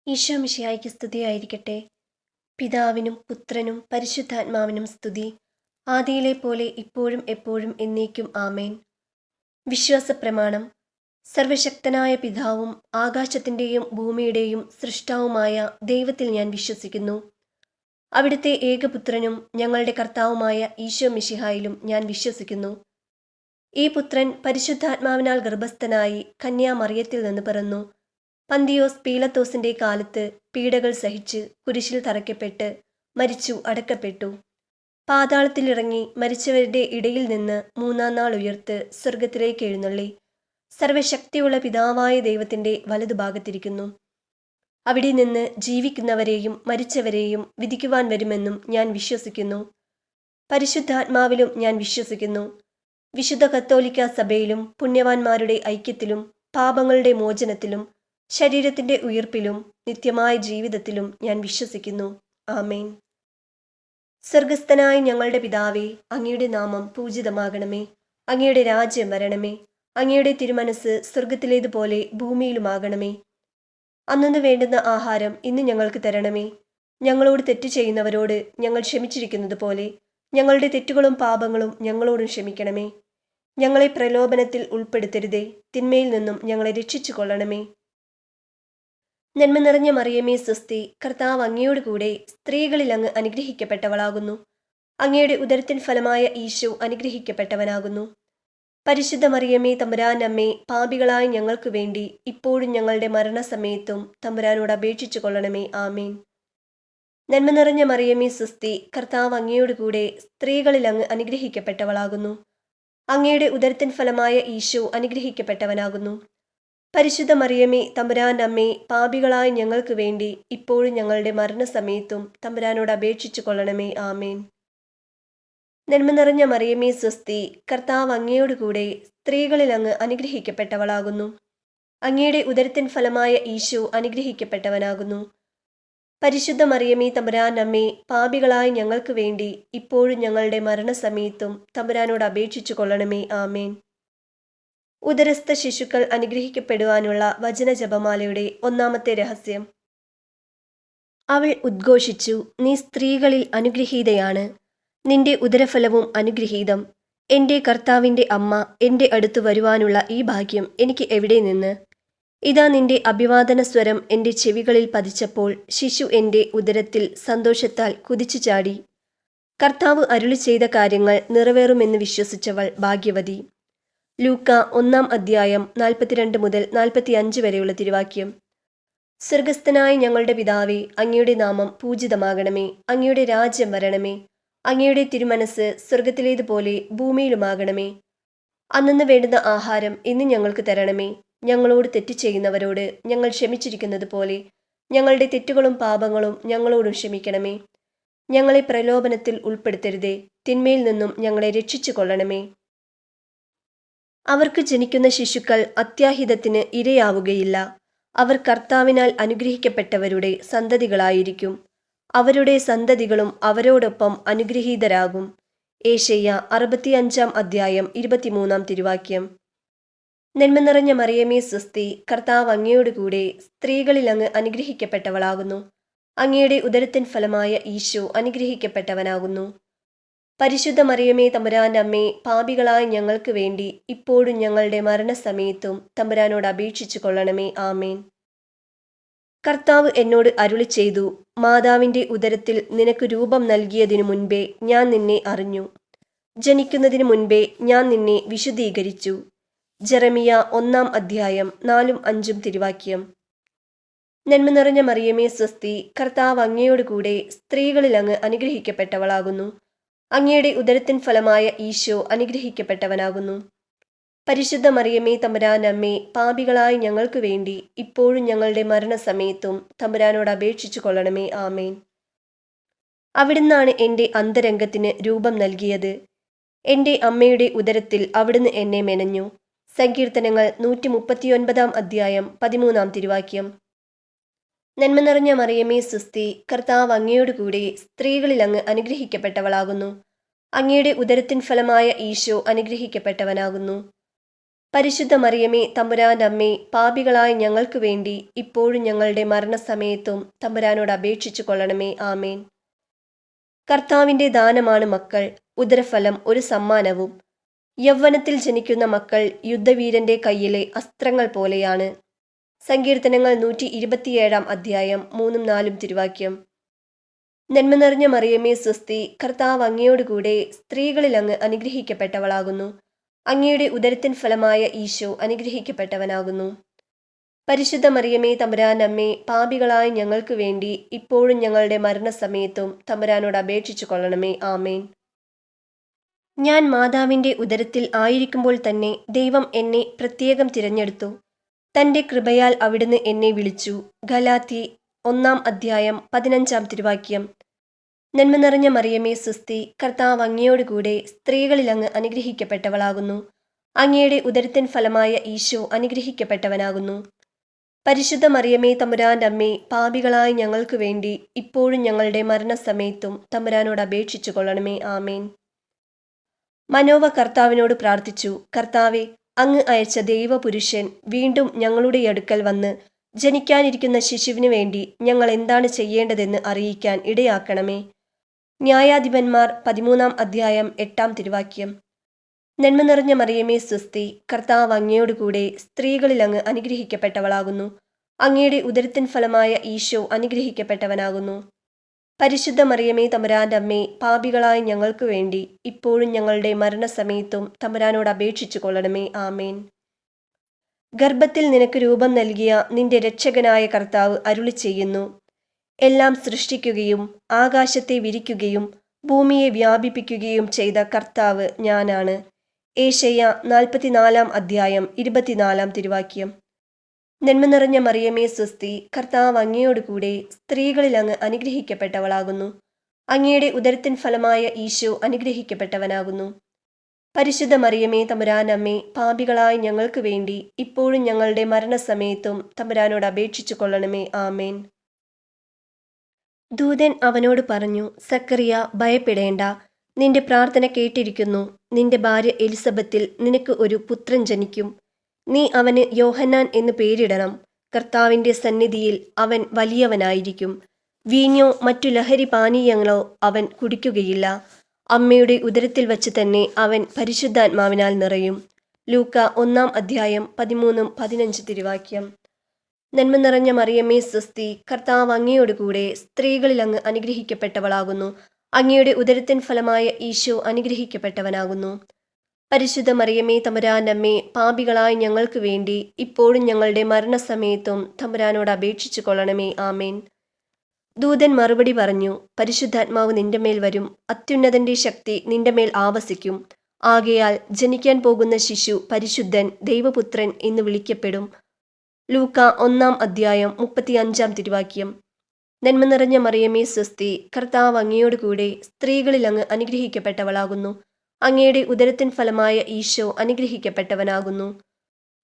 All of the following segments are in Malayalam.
ഈശോ മിശിഹായ്ക്ക് സ്തുതിയായിരിക്കട്ടെ. പിതാവിനും പുത്രനും പരിശുദ്ധാത്മാവിനും സ്തുതി, ആദിയിലെ പോലെ ഇപ്പോഴും എപ്പോഴും എന്നേക്കും ആമേൻ. വിശ്വാസപ്രമാണം. സർവശക്തനായ പിതാവും ആകാശത്തിൻ്റെയും ഭൂമിയുടെയും സൃഷ്ടാവുമായ ദൈവത്തിൽ ഞാൻ വിശ്വസിക്കുന്നു. അവിടുത്തെ ഏകപുത്രനും ഞങ്ങളുടെ കർത്താവുമായ ഈശോ മിശിഹായിലും ഞാൻ വിശ്വസിക്കുന്നു. ഈ പുത്രൻ പരിശുദ്ധാത്മാവിനാൽ ഗർഭസ്ഥനായി കന്യാമറിയത്തിൽ നിന്ന് പിറന്നു. പന്തിയോസ് പീലത്തോസിന്റെ കാലത്ത് പീഡകൾ സഹിച്ച് കുരിശിൽ തറയ്ക്കപ്പെട്ട് മരിച്ചു, അടക്കപ്പെട്ടു. പാതാളത്തിലിറങ്ങി മരിച്ചവരുടെ ഇടയിൽ നിന്ന് മൂന്നാം നാൾ ഉയർത്ത് സ്വർഗത്തിലേക്ക് എഴുന്നള്ളി സർവശക്തിയുള്ള പിതാവായ ദൈവത്തിന്റെ വലതുഭാഗത്തിരിക്കുന്നു. അവിടെ നിന്ന് ജീവിക്കുന്നവരെയും മരിച്ചവരെയും വിധിക്കുവാൻ വരുമെന്നും ഞാൻ വിശ്വസിക്കുന്നു. പരിശുദ്ധാത്മാവിലും ഞാൻ വിശ്വസിക്കുന്നു. വിശുദ്ധ കത്തോലിക്ക സഭയിലും പുണ്യവാന്മാരുടെ ഐക്യത്തിലും പാപങ്ങളുടെ മോചനത്തിലും ശരീരത്തിന്റെ ഉയിർപ്പിലും നിത്യമായ ജീവിതത്തിലും ഞാൻ വിശ്വസിക്കുന്നു. ആമേൻ. സ്വർഗസ്ഥനായ ഞങ്ങളുടെ പിതാവേ, അങ്ങയുടെ നാമം പൂജിതമാകണമേ. അങ്ങയുടെ രാജ്യം വരണമേ. അങ്ങയുടെ തിരുമനസ് സ്വർഗത്തിലേതുപോലെ ഭൂമിയിലുമാകണമേ. അന്നു വേണ്ടുന്ന ആഹാരം ഇന്ന് ഞങ്ങൾക്ക് തരണമേ. ഞങ്ങളോട് തെറ്റ് ചെയ്യുന്നവരോട് ഞങ്ങൾ ക്ഷമിച്ചിരിക്കുന്നത് പോലെ ഞങ്ങളുടെ തെറ്റുകളും പാപങ്ങളും ഞങ്ങളോടും ക്ഷമിക്കണമേ. ഞങ്ങളെ പ്രലോഭനത്തിൽ ഉൾപ്പെടുത്തരുതേ, തിന്മയിൽ നിന്നും ഞങ്ങളെ രക്ഷിച്ചു കൊള്ളണമേ. നന്മ നിറഞ്ഞ മറിയമേ സ്വസ്തി, കർത്താവ് അങ്ങയോട് കൂടെ സ്ത്രീകളിൽ അങ്ങ് അനുഗ്രഹിക്കപ്പെട്ടവളാകുന്നു. അങ്ങയുടെ ഉദരത്തിൻ ഫലമായ ഈശോ അനുഗ്രഹിക്കപ്പെട്ടവനാകുന്നു. പരിശുദ്ധ മറിയമേ തമ്പുരാനമ്മേ, പാപികളായ ഞങ്ങൾക്ക് വേണ്ടി ഇപ്പോഴും ഞങ്ങളുടെ മരണസമയത്തും തമ്പുരാനോട് അപേക്ഷിച്ചു കൊള്ളണമേ. ആമേൻ. നന്മ നിറഞ്ഞ മറിയമേ സ്വസ്തി, കർത്താവ് അങ്ങയോട് കൂടെ സ്ത്രീകളിൽ അങ്ങ് അനുഗ്രഹിക്കപ്പെട്ടവളാകുന്നു. അങ്ങയുടെ ഉദരത്തിൻ ഫലമായ ഈശോ അനുഗ്രഹിക്കപ്പെട്ടവനാകുന്നു. പരിശുദ്ധ മറിയമേ തമ്പുരാനമ്മേ, പാപികളായ ഞങ്ങൾക്ക് വേണ്ടി ഇപ്പോഴും ഞങ്ങളുടെ മരണസമയത്തും തമ്പുരാനോട് അപേക്ഷിച്ചു കൊള്ളണമേ. ആമേൻ. നന്മ നിറഞ്ഞ മറിയമേ സ്വസ്തി, കർത്താവ് അങ്ങയോട് കൂടെ സ്ത്രീകളിൽ അങ്ങ് അനുഗ്രഹിക്കപ്പെട്ടവളാകുന്നു. അങ്ങയുടെ ഉദരത്തിൻ ഫലമായ ഈശോ അനുഗ്രഹിക്കപ്പെട്ടവനാകുന്നു. പരിശുദ്ധ മറിയമേ തമ്പുരാനമ്മേ, പാപികളായ ഞങ്ങൾക്ക് വേണ്ടി ഇപ്പോഴും ഞങ്ങളുടെ മരണസമയത്തും തമ്പുരാനോട് അപേക്ഷിച്ചു കൊള്ളണമേ. ആമേൻ. ഉദരസ്ഥ ശിശുക്കൾ അനുഗ്രഹിക്കപ്പെടുവാനുള്ള വചന ജപമാലയുടെ ഒന്നാമത്തെ രഹസ്യം. അവൾ ഉദ്ഘോഷിച്ചു, നീ സ്ത്രീകളിൽ അനുഗ്രഹീതയാണ്, നിന്റെ ഉദരഫലവും അനുഗ്രഹീതം. എൻ്റെ കർത്താവിൻ്റെ അമ്മ എൻ്റെ അടുത്ത് വരുവാനുള്ള ഈ ഭാഗ്യം എനിക്ക് എവിടെ നിന്ന്? ഇതാ നിന്റെ അഭിവാദന സ്വരം എൻ്റെ ചെവികളിൽ പതിച്ചപ്പോൾ ശിശു എൻ്റെ ഉദരത്തിൽ സന്തോഷത്താൽ കുതിച്ചു ചാടി. കർത്താവ് അരുളി ചെയ്ത കാര്യങ്ങൾ നിറവേറുമെന്ന് വിശ്വസിച്ചവൾ ഭാഗ്യവതി. ലൂക്ക 1-ാം അധ്യായം 42 മുതൽ 45 വരെയുള്ള തിരുവാക്യം. സ്വർഗസ്ഥനായ ഞങ്ങളുടെ പിതാവേ, അങ്ങയുടെ നാമം പൂജിതമാകണമേ. അങ്ങയുടെ രാജ്യം വരണമേ. അങ്ങയുടെ തിരുമനസ് സ്വർഗത്തിലേതുപോലെ ഭൂമിയിലുമാകണമേ. അന്നു വേണ്ടുന്ന ആഹാരം ഇന്ന് ഞങ്ങൾക്ക് തരണമേ. ഞങ്ങളോട് തെറ്റ് ചെയ്യുന്നവരോട് ഞങ്ങൾ ക്ഷമിച്ചിരിക്കുന്നത് പോലെ ഞങ്ങളുടെ തെറ്റുകളും പാപങ്ങളും ഞങ്ങളോടും ക്ഷമിക്കണമേ. ഞങ്ങളെ പ്രലോഭനത്തിൽ ഉൾപ്പെടുത്തരുതേ, തിന്മയിൽ നിന്നും ഞങ്ങളെ രക്ഷിച്ചു കൊള്ളണമേ. അവർക്ക് ജനിക്കുന്ന ശിശുക്കൾ അത്യാഹിതത്തിന് ഇരയാവുകയില്ല. അവർ കർത്താവിനാൽ അനുഗ്രഹിക്കപ്പെട്ടവരുടെ സന്തതികളായിരിക്കും. അവരുടെ സന്തതികളും അവരോടൊപ്പം അനുഗ്രഹീതരാകും. ഏശയ്യ 65-ാം അധ്യായം 23-ാം തിരുവാക്യം. നന്മ നിറഞ്ഞ മറിയമേ സ്വസ്തി, കർത്താവ് അങ്ങയോട് കൂടെ സ്ത്രീകളിൽ അങ്ങ് അനുഗ്രഹിക്കപ്പെട്ടവളാകുന്നു. അങ്ങയുടെ ഉദരത്തിൻ ഫലമായ ഈശോ അനുഗ്രഹിക്കപ്പെട്ടവനാകുന്നു. പരിശുദ്ധ മറിയമേ തമ്പുരാനമ്മേ, പാപികളായ ഞങ്ങൾക്ക് വേണ്ടി ഇപ്പോഴും ഞങ്ങളുടെ മരണസമയത്തും തമ്പുരാനോട് അപേക്ഷിച്ചു കൊള്ളണമേ. ആമേൻ. കർത്താവ് എന്നോട് അരുളി ചെയ്തു, മാതാവിൻ്റെ ഉദരത്തിൽ നിനക്ക് രൂപം നൽകിയതിനു മുൻപേ ഞാൻ നിന്നെ അറിഞ്ഞു. ജനിക്കുന്നതിനു മുൻപേ ഞാൻ നിന്നെ വിശുദ്ധീകരിച്ചു. ജെറമിയ 1-ാം അധ്യായം 4-5 തിരുവാക്യം. നന്മ നിറഞ്ഞ മറിയമേ സ്വസ്തി, കർത്താവ് അങ്ങയോട് കൂടെ സ്ത്രീകളിൽ അങ്ങ് അനുഗ്രഹിക്കപ്പെട്ടവളാകുന്നു. അങ്ങയുടെ ഉദരത്തിൻ ഫലമായ ഈശോ അനുഗ്രഹിക്കപ്പെട്ടവനാകുന്നു. പരിശുദ്ധ മറിയമേ തമ്പുരാനമ്മേ, പാപികളായ ഞങ്ങൾക്ക് വേണ്ടി ഇപ്പോഴും ഞങ്ങളുടെ മരണസമയത്തും തമ്പുരാനോട് അപേക്ഷിച്ചു കൊള്ളണമേ. ആമേൻ. അവിടുന്നാണ് എൻ്റെ അന്തരംഗത്തിന് രൂപം നൽകിയത്. എൻ്റെ അമ്മയുടെ ഉദരത്തിൽ അവിടുന്ന് എന്നെ മെനഞ്ഞു. സങ്കീർത്തനങ്ങൾ 139-ാം അധ്യായം 13-ാം തിരുവാക്യം. നന്മ നിറഞ്ഞ മറിയമേ സ്വസ്തി, കർത്താവ് അങ്ങയോട് കൂടെ സ്ത്രീകളിൽ അങ്ങ് അനുഗ്രഹിക്കപ്പെട്ടവളാകുന്നു. അങ്ങയുടെ ഉദരത്തിൻ ഫലമായ ഈശോ അനുഗ്രഹിക്കപ്പെട്ടവനാകുന്നു. പരിശുദ്ധ മറിയമേ തമ്പുരാന്റെ അമ്മേ, പാപികളായ ഞങ്ങൾക്ക് വേണ്ടി ഇപ്പോഴും ഞങ്ങളുടെ മരണസമയത്തും തമ്പുരാനോട് അപേക്ഷിച്ചു കൊള്ളണമേ. ആമേൻ. കർത്താവിന്റെ ദാനമാണ് മക്കൾ, ഉദരഫലം ഒരു സമ്മാനവും. യൗവനത്തിൽ ജനിക്കുന്ന മക്കൾ യുദ്ധവീരന്റെ കയ്യിലെ അസ്ത്രങ്ങൾ പോലെയാണ്. സങ്കീർത്തനങ്ങൾ 127 അധ്യായം 3-4 തിരുവാക്യം. നന്മ നിറഞ്ഞ മറിയമേ സ്വസ്തി, കർത്താവ് അങ്ങയോടുകൂടെ സ്ത്രീകളിൽ അങ്ങ് അനുഗ്രഹിക്കപ്പെട്ടവളാകുന്നു. അങ്ങയുടെ ഉദരത്തിൻ ഫലമായ ഈശോ അനുഗ്രഹിക്കപ്പെട്ടവനാകുന്നു. പരിശുദ്ധ മറിയമേ തമ്പുരാന്റെ അമ്മേ, പാപികളായ ഞങ്ങൾക്ക് വേണ്ടി ഇപ്പോഴും ഞങ്ങളുടെ മരണസമയത്തും തമ്പുരാനോട് അപേക്ഷിച്ചു കൊള്ളണമേ. ആമേൻ. ഞാൻ മാതാവിന്റെ ഉദരത്തിൽ ആയിരിക്കുമ്പോൾ തന്നെ ദൈവം എന്നെ പ്രത്യേകം തിരഞ്ഞെടുത്തു. തന്റെ കൃപയാൽ അവിടുന്ന് എന്നെ വിളിച്ചു. ഗലാത്യർ 1 അധ്യായം 15 തിരുവാക്യം. നന്മ നിറഞ്ഞ മറിയമേ സ്വസ്തി, കർത്താവ് അങ്ങയോടുകൂടെ സ്ത്രീകളിൽ അങ്ങ് അനുഗ്രഹിക്കപ്പെട്ടവളാകുന്നു. അങ്ങയുടെ ഉദരത്തിൻ ഫലമായ ഈശോ അനുഗ്രഹിക്കപ്പെട്ടവനാകുന്നു. പരിശുദ്ധ മറിയമേ തമ്പുരാന്റെ അമ്മേ, പാപികളായ ഞങ്ങൾക്ക് വേണ്ടി ഇപ്പോഴും ഞങ്ങളുടെ മരണസമയത്തും തമ്പുരാനോട് അപേക്ഷിച്ചു കൊള്ളണമേ. ആമേൻ. മനോവ കർത്താവിനോട് പ്രാർത്ഥിച്ചു. കർത്താവെ, അങ്ങ് അയച്ച ദൈവപുരുഷൻ വീണ്ടും ഞങ്ങളുടെ അടുക്കൽ വന്ന് ജനിക്കാനിരിക്കുന്ന ശിശുവിനു വേണ്ടി ഞങ്ങൾ എന്താണ് ചെയ്യേണ്ടതെന്ന് അറിയിക്കാൻ ഇടയാക്കണമേ. ന്യായാധിപന്മാർ 13 അധ്യായം 8 തിരുവാക്യം. നന്മ നിറഞ്ഞ മറിയമേ സ്വസ്തി, കർത്താവ് അങ്ങയോടുകൂടെ സ്ത്രീകളിൽ അങ്ങ് അനുഗ്രഹിക്കപ്പെട്ടവളാകുന്നു. അങ്ങയുടെ ഉദരത്തിൻ ഫലമായ ഈശോ അനുഗ്രഹിക്കപ്പെട്ടവനാകുന്നു. പരിശുദ്ധ മറിയമേ തമ്പുരാന്റെ അമ്മേ, പാപികളായ ഞങ്ങൾക്ക് വേണ്ടി ഇപ്പോഴും ഞങ്ങളുടെ മരണസമയത്തും തമ്പുരാനോട് അപേക്ഷിച്ചു കൊള്ളണമേ. ആമേൻ. ഗർഭത്തിൽ നിനക്ക് രൂപം നൽകിയ നിന്റെ രക്ഷകനായ കർത്താവ് അരുളി ചെയ്യുന്നു. എല്ലാം സൃഷ്ടിക്കുകയും ആകാശത്തെ വിരിക്കുകയും ഭൂമിയെ വ്യാപിപ്പിക്കുകയും ചെയ്ത കർത്താവ് ഞാനാണ്. ഏശയ്യാ 44 അധ്യായം 24 തിരുവാക്യം. നന്മ നിറഞ്ഞ മറിയമേ സ്വസ്തി, കർത്താവ് അങ്ങയോടുകൂടെ സ്ത്രീകളിൽ അങ്ങ് അനുഗ്രഹിക്കപ്പെട്ടവളാകുന്നു. അങ്ങയുടെ ഉദരത്തിൻ ഫലമായ ഈശോ അനുഗ്രഹിക്കപ്പെട്ടവനാകുന്നു. പരിശുദ്ധ മറിയമേ തമ്പുരാന്റെ അമ്മേ, പാപികളായ ഞങ്ങൾക്ക് വേണ്ടി ഇപ്പോഴും ഞങ്ങളുടെ മരണസമയത്തും തമ്പുരാനോട് അപേക്ഷിച്ചു കൊള്ളണമേ. ആമേൻ. ദൂതൻ അവനോട് പറഞ്ഞു, സക്കറിയ, ഭയപ്പെടേണ്ട, നിന്റെ പ്രാർത്ഥന കേട്ടിരിക്കുന്നു. നിന്റെ ഭാര്യ എലിസബത്തിൽ നിനക്ക് ഒരു പുത്രൻ ജനിക്കും. നീ അവന് യോഹന്നാൻ എന്ന് പേരിടണം. കർത്താവിന്റെ സന്നിധിയിൽ അവൻ വലിയവനായിരിക്കും. വീഞ്ഞോ മറ്റു ലഹരി പാനീയങ്ങളോ അവൻ കുടിക്കുകയില്ല. അമ്മയുടെ ഉദരത്തിൽ വച്ച് തന്നെ അവൻ പരിശുദ്ധാത്മാവിനാൽ നിറയും. ലൂക്ക 1 അധ്യായം 13-15 തിരുവാക്യം. നന്മ നിറഞ്ഞ മറിയമേ സ്വസ്തി, കർത്താവ് അങ്ങയോടുകൂടെ സ്ത്രീകളിൽ അങ്ങ് അനുഗ്രഹിക്കപ്പെട്ടവളാകുന്നു. അങ്ങയുടെ ഉദരത്തിൻ ഫലമായ ഈശോ അനുഗ്രഹിക്കപ്പെട്ടവനാകുന്നു. പരിശുദ്ധ മറിയമേ തമ്പുരാന്റെ അമ്മേ, പാപികളായ ഞങ്ങൾക്ക് വേണ്ടി ഇപ്പോഴും ഞങ്ങളുടെ മരണസമയത്തും തമ്പുരാനോട് അപേക്ഷിച്ചു കൊള്ളണമേ. ആമേൻ. ദൂതൻ മറുപടി പറഞ്ഞു, പരിശുദ്ധാത്മാവ് നിന്റെ മേൽ വരും. അത്യുന്നതന്റെ ശക്തി നിന്റെ മേൽ ആവസിക്കും. ആകയാൽ ജനിക്കാൻ പോകുന്ന ശിശു പരിശുദ്ധൻ, ദൈവപുത്രൻ എന്ന് വിളിക്കപ്പെടും. ലൂക്ക 1 അധ്യായം 35 തിരുവാക്യം. നന്മ നിറഞ്ഞ മറിയമേ സ്വസ്തി, കർത്താവ് അങ്ങയോടുകൂടെ സ്ത്രീകളിൽ അങ്ങ് അനുഗ്രഹിക്കപ്പെട്ടവളാകുന്നു. അങ്ങയുടെ ഉദരത്തിൻ ഫലമായ ഈശോ അനുഗ്രഹിക്കപ്പെട്ടവനാകുന്നു.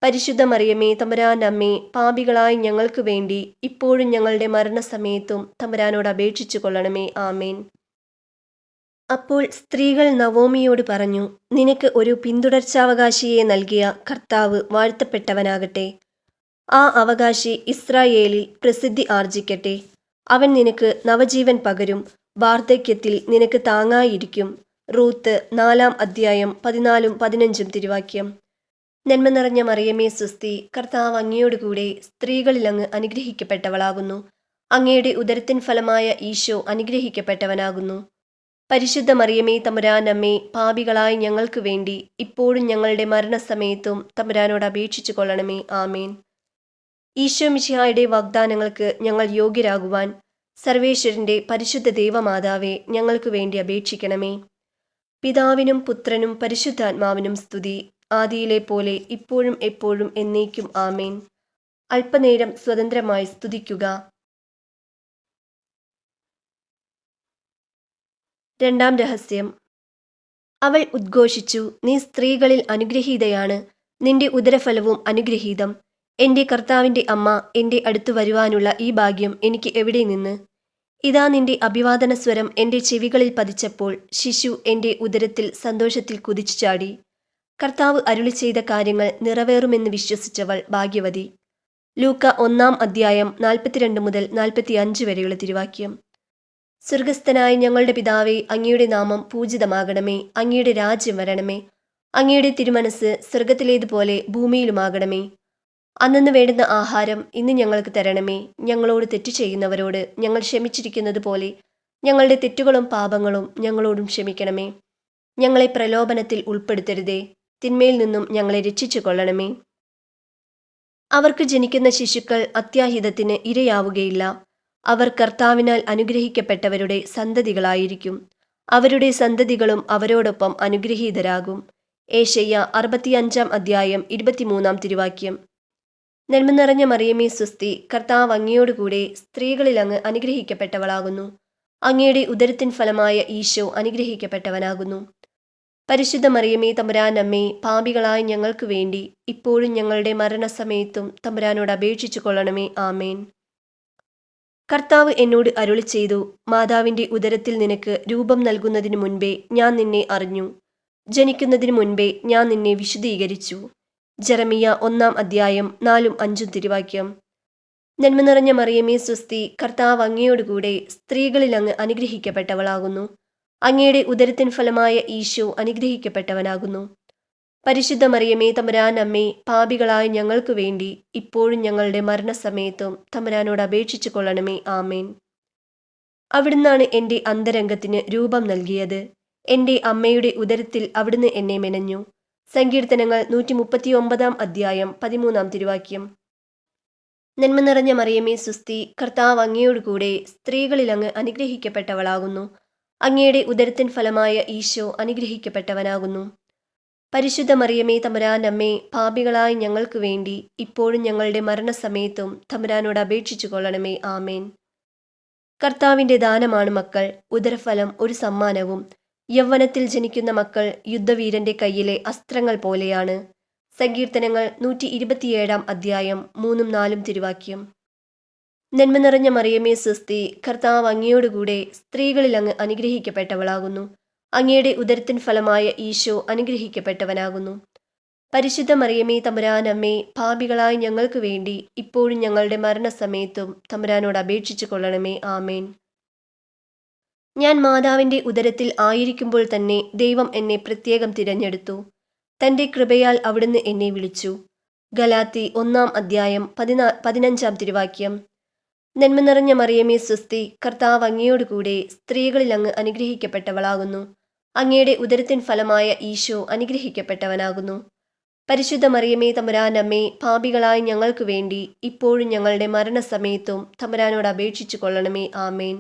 പരിശുദ്ധ മറിയമേ തമ്പുരാന്റെ അമ്മേ, പാപികളായ ഞങ്ങൾക്ക് വേണ്ടി ഇപ്പോഴും ഞങ്ങളുടെ മരണസമയത്തും തമ്പുരാനോട് അപേക്ഷിച്ചു കൊള്ളണമേ. ആമേൻ. അപ്പോൾ സ്ത്രീകൾ നവോമിയോട് പറഞ്ഞു, നിനക്ക് ഒരു പിന്തുടർച്ചാവകാശിയെ നൽകിയ കർത്താവ് വാഴ്ത്തപ്പെട്ടവനാകട്ടെ. ആ അവകാശി ഇസ്രായേലിൽ പ്രസിദ്ധി ആർജിക്കട്ടെ. അവൻ നിനക്ക് നവജീവൻ പകരും. വാർദ്ധക്യത്തിൽ നിനക്ക് താങ്ങായിരിക്കും. റൂത്ത് 4 അധ്യായം 14-15 തിരുവാക്യം. നന്മ നിറഞ്ഞ മറിയമേ സ്വസ്തി, കർത്താവ് അങ്ങയോടുകൂടെ സ്ത്രീകളിൽ അങ്ങ് അനുഗ്രഹിക്കപ്പെട്ടവളാകുന്നു. അങ്ങയുടെ ഉദരത്തിൻ ഫലമായ ഈശോ അനുഗ്രഹിക്കപ്പെട്ടവനാകുന്നു. പരിശുദ്ധ മറിയമേ തമ്പുരാന്റെ അമ്മേ, പാപികളായ ഞങ്ങൾക്ക് വേണ്ടി ഇപ്പോഴും ഞങ്ങളുടെ മരണസമയത്തും തമ്പുരാനോട് അപേക്ഷിച്ചു കൊള്ളണമേ. ആമേൻ. ഈശോ മിശിഹായുടെ വാഗ്ദാനങ്ങൾക്ക് ഞങ്ങൾ യോഗ്യരാകുവാൻ സർവേശ്വരന്റെ പരിശുദ്ധ ദൈവമാതാവെ ഞങ്ങൾക്ക് വേണ്ടി അപേക്ഷിക്കണമേ. പിതാവിനും പുത്രനും പരിശുദ്ധാത്മാവിനും സ്തുതി, ആദിയിലെ പോലെ ഇപ്പോഴും എപ്പോഴും എന്നേക്കും. ആമേൻ. അല്പനേരം സ്വതന്ത്രമായി സ്തുതിക്കുക. രണ്ടാം രഹസ്യം. അവൾ ഉദ്ഘോഷിച്ചു, നീ സ്ത്രീകളിൽ അനുഗ്രഹീതയാണ്, നിന്റെ ഉദരഫലവും അനുഗ്രഹീതം. എൻ്റെ കർത്താവിൻ്റെ അമ്മ എൻ്റെ അടുത്തു വരുവാനുള്ള ഈ ഭാഗ്യം എനിക്ക് എവിടെ നിന്ന്? ഇതാ നിന്റെ അഭിവാദന സ്വരം എൻ്റെ ചെവികളിൽ പതിച്ചപ്പോൾ ശിശു എൻ്റെ ഉദരത്തിൽ സന്തോഷത്തിൽ കുതിച്ചു ചാടി. കർത്താവ് അരുളി ചെയ്ത കാര്യങ്ങൾ നിറവേറുമെന്ന് വിശ്വസിച്ചവൾ ഭാഗ്യവതി. ലൂക്ക 1-ാം അധ്യായം 42 മുതൽ 45 വരെയുള്ള തിരുവാക്യം. സ്വർഗസ്ഥനായ ഞങ്ങളുടെ പിതാവേ, അങ്ങയുടെ നാമം പൂജിതമാകണമേ. അങ്ങയുടെ രാജ്യം വരണമേ. അങ്ങയുടെ തിരുമനസ് സ്വർഗത്തിലേതുപോലെ ഭൂമിയിലുമാകണമേ. അന്നന്ന് വേണ്ടുന്ന ആഹാരം ഇന്ന് ഞങ്ങൾക്ക് തരണമേ. ഞങ്ങളോട് തെറ്റു ചെയ്യുന്നവരോട് ഞങ്ങൾ ക്ഷമിച്ചിരിക്കുന്നത് പോലെ ഞങ്ങളുടെ തെറ്റുകളും പാപങ്ങളും ഞങ്ങളോടും ക്ഷമിക്കണമേ. ഞങ്ങളെ പ്രലോഭനത്തിൽ ഉൾപ്പെടുത്തരുതേ. തിന്മയിൽ നിന്നും ഞങ്ങളെ രക്ഷിച്ചു കൊള്ളണമേ. അവർക്ക് ജനിക്കുന്ന ശിശുക്കൾ അത്യാഹിതത്തിന് ഇരയാവുകയില്ല. അവർ കർത്താവിനാൽ അനുഗ്രഹിക്കപ്പെട്ടവരുടെ സന്തതികളായിരിക്കും. അവരുടെ സന്തതികളും അവരോടൊപ്പം അനുഗ്രഹീതരാകും. ഏശയ്യ 65-ാം അധ്യായം 23-ാം തിരുവാക്യം. നന്മ നിറഞ്ഞ മറിയമേ സ്വസ്തി, കർത്താവ് അങ്ങയോടുകൂടെ സ്ത്രീകളിൽ അങ്ങ് അനുഗ്രഹിക്കപ്പെട്ടവളാകുന്നു. അങ്ങയുടെ ഉദരത്തിൻ ഫലമായ ഈശോ അനുഗ്രഹിക്കപ്പെട്ടവനാകുന്നു. പരിശുദ്ധ മറിയമേ തമ്പുരാനമ്മേ, പാപികളായ ഞങ്ങൾക്ക് വേണ്ടി ഇപ്പോഴും ഞങ്ങളുടെ മരണസമയത്തും തമ്പുരാനോട് അപേക്ഷിച്ചു കൊള്ളണമേ. ആമേൻ. കർത്താവ് എന്നോട് അരുളി ചെയ്തു, മാതാവിൻ്റെ ഉദരത്തിൽ നിനക്ക് രൂപം നൽകുന്നതിനു മുൻപേ ഞാൻ നിന്നെ അറിഞ്ഞു. ജനിക്കുന്നതിനു മുൻപേ ഞാൻ നിന്നെ വിശുദ്ധീകരിച്ചു. ജെറമിയ 1-ാം അധ്യായം 4-5 തിരുവാക്യം. നന്മ നിറഞ്ഞ മറിയമേ സ്വസ്തി, കർത്താവ് അങ്ങയോടുകൂടെ സ്ത്രീകളിൽ അങ്ങ് അനുഗ്രഹിക്കപ്പെട്ടവളാകുന്നു. അങ്ങയുടെ ഉദരത്തിൻ ഫലമായ ഈശോ അനുഗ്രഹിക്കപ്പെട്ടവനാകുന്നു. പരിശുദ്ധ മറിയമേ തമ്പുരാനമ്മേ, പാപികളായ ഞങ്ങൾക്ക് വേണ്ടി ഇപ്പോഴും ഞങ്ങളുടെ മരണസമയത്തും തമ്പുരാനോട് അപേക്ഷിച്ചു കൊള്ളണമേ. ആമേൻ. അവിടുന്നാണ് എൻ്റെ അന്തരംഗത്തിന് രൂപം നൽകിയത്. എൻ്റെ അമ്മയുടെ ഉദരത്തിൽ അവിടുന്ന് എന്നെ മെനഞ്ഞു. സങ്കീർത്തനങ്ങൾ 139-ാം അധ്യായം 13-ാം തിരുവാക്യം. നന്മ നിറഞ്ഞ മറിയമേ സ്വസ്തി, കർത്താവ് അങ്ങയോടുകൂടെ സ്ത്രീകളിൽ അങ്ങ് അനുഗ്രഹിക്കപ്പെട്ടവളാകുന്നു. അങ്ങയുടെ ഉദരത്തിൻ ഫലമായ ഈശോ അനുഗ്രഹിക്കപ്പെട്ടവനാകുന്നു. പരിശുദ്ധ മറിയമേ തമ്പുരാനമ്മേ, പാപികളായ ഞങ്ങൾക്ക് വേണ്ടി ഇപ്പോഴും ഞങ്ങളുടെ മരണസമയത്തും തമ്പുരാനോട് അപേക്ഷിച്ചു കൊള്ളണമേ. ആമേൻ. കർത്താവിൻ്റെ ദാനമാണ് മക്കൾ, ഉദരഫലം ഒരു സമ്മാനവും. യൗവനത്തിൽ ജനിക്കുന്ന മക്കൾ യുദ്ധവീരന്റെ കയ്യിലെ അസ്ത്രങ്ങൾ പോലെയാണ്. സങ്കീർത്തനങ്ങൾ 127-ാം അധ്യായം 3-4 തിരുവാക്യം. നന്മ നിറഞ്ഞ മറിയമേ സ്വസ്തി, കർത്താവ് അങ്ങയോടുകൂടെ സ്ത്രീകളിൽ അങ്ങ് അനുഗ്രഹിക്കപ്പെട്ടവളാകുന്നു. അങ്ങയുടെ ഉദരത്തിൻ ഫലമായ ഈശോ അനുഗ്രഹിക്കപ്പെട്ടവനാകുന്നു. പരിശുദ്ധ മറിയമേ തമ്പുരാനമ്മേ, പാപികളായ ഞങ്ങൾക്ക് വേണ്ടി ഇപ്പോഴും ഞങ്ങളുടെ മരണസമയത്തും തമ്പുരാനോട് അപേക്ഷിച്ചു കൊള്ളണമേ. ആമേൻ. ഞാൻ മാതാവിൻ്റെ ഉദരത്തിൽ ആയിരിക്കുമ്പോൾ തന്നെ ദൈവം എന്നെ പ്രത്യേകം തിരഞ്ഞെടുത്തു. തൻ്റെ കൃപയാൽ അവിടുന്ന് എന്നെ വിളിച്ചു. ഗലാത്തി 1-ാം അധ്യായം 15-ാം തിരുവാക്യം. നന്മ നിറഞ്ഞ മറിയമേ സ്വസ്തി, കർത്താവ് അങ്ങയോടുകൂടെ സ്ത്രീകളിൽ അങ്ങ് അനുഗ്രഹിക്കപ്പെട്ടവളാകുന്നു. അങ്ങയുടെ ഉദരത്തിൻ ഫലമായ ഈശോ അനുഗ്രഹിക്കപ്പെട്ടവനാകുന്നു. പരിശുദ്ധ മറിയമേ തമ്പുരാനമ്മേ, പാപികളായ ഞങ്ങൾക്ക് വേണ്ടി ഇപ്പോഴും ഞങ്ങളുടെ മരണസമയത്തും തമ്പുരാനോട് അപേക്ഷിച്ചു കൊള്ളണമേ. ആമേൻ.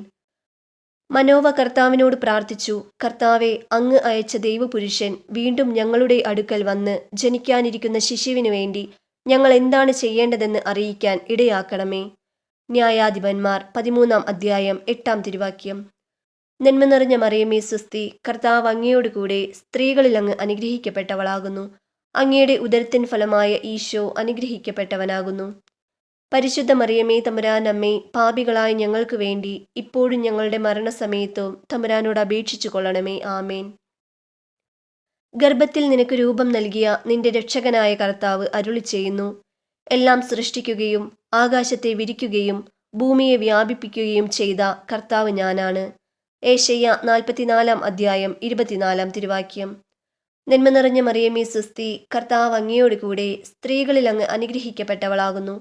മനോവ കർത്താവിനോട് പ്രാർത്ഥിച്ചു, കർത്താവെ, അങ്ങ് അയച്ച ദൈവപുരുഷൻ വീണ്ടും ഞങ്ങളുടെ അടുക്കൽ വന്ന് ജനിക്കാനിരിക്കുന്ന ശിശുവിനു വേണ്ടി ഞങ്ങൾ എന്താണ് ചെയ്യേണ്ടതെന്ന് അറിയിക്കാൻ ഇടയാക്കണമേ. ന്യായാധിപന്മാർ 13-ാം അധ്യായം 8-ാം തിരുവാക്യം. നന്മ നിറഞ്ഞ മറിയമേ സ്വസ്തി, കർത്താവ് അങ്ങയോടുകൂടെ സ്ത്രീകളിൽ അങ്ങ് അനുഗ്രഹിക്കപ്പെട്ടവളാകുന്നു. അങ്ങയുടെ ഉദരത്തിൻ ഫലമായ ഈശോ അനുഗ്രഹിക്കപ്പെട്ടവനാകുന്നു. പരിശുദ്ധ മറിയമേ തമ്പുരാനമ്മേ, പാപികളായ ഞങ്ങൾക്ക് വേണ്ടി ഇപ്പോഴും ഞങ്ങളുടെ മരണസമയത്തും തമ്പുരാനോട് അപേക്ഷിച്ചു കൊള്ളണമേ. ആമേൻ. ഗർഭത്തിൽ നിനക്ക് രൂപം നൽകിയ നിന്റെ രക്ഷകനായ കർത്താവ് അരുളി ചെയ്യുന്നു, എല്ലാം സൃഷ്ടിക്കുകയും ആകാശത്തെ വിരിക്കുകയും ഭൂമിയെ വ്യാപിപ്പിക്കുകയും ചെയ്ത കർത്താവ് ഞാനാണ്. ഏശയ്യ 44-ാം അധ്യായം 24-ാം തിരുവാക്യം. നന്മ നിറഞ്ഞ മറിയമേ സ്വസ്തി, കർത്താവ് അങ്ങയോടുകൂടെ സ്ത്രീകളിൽ അങ്ങ് അനുഗ്രഹിക്കപ്പെട്ടവളാകുന്നു.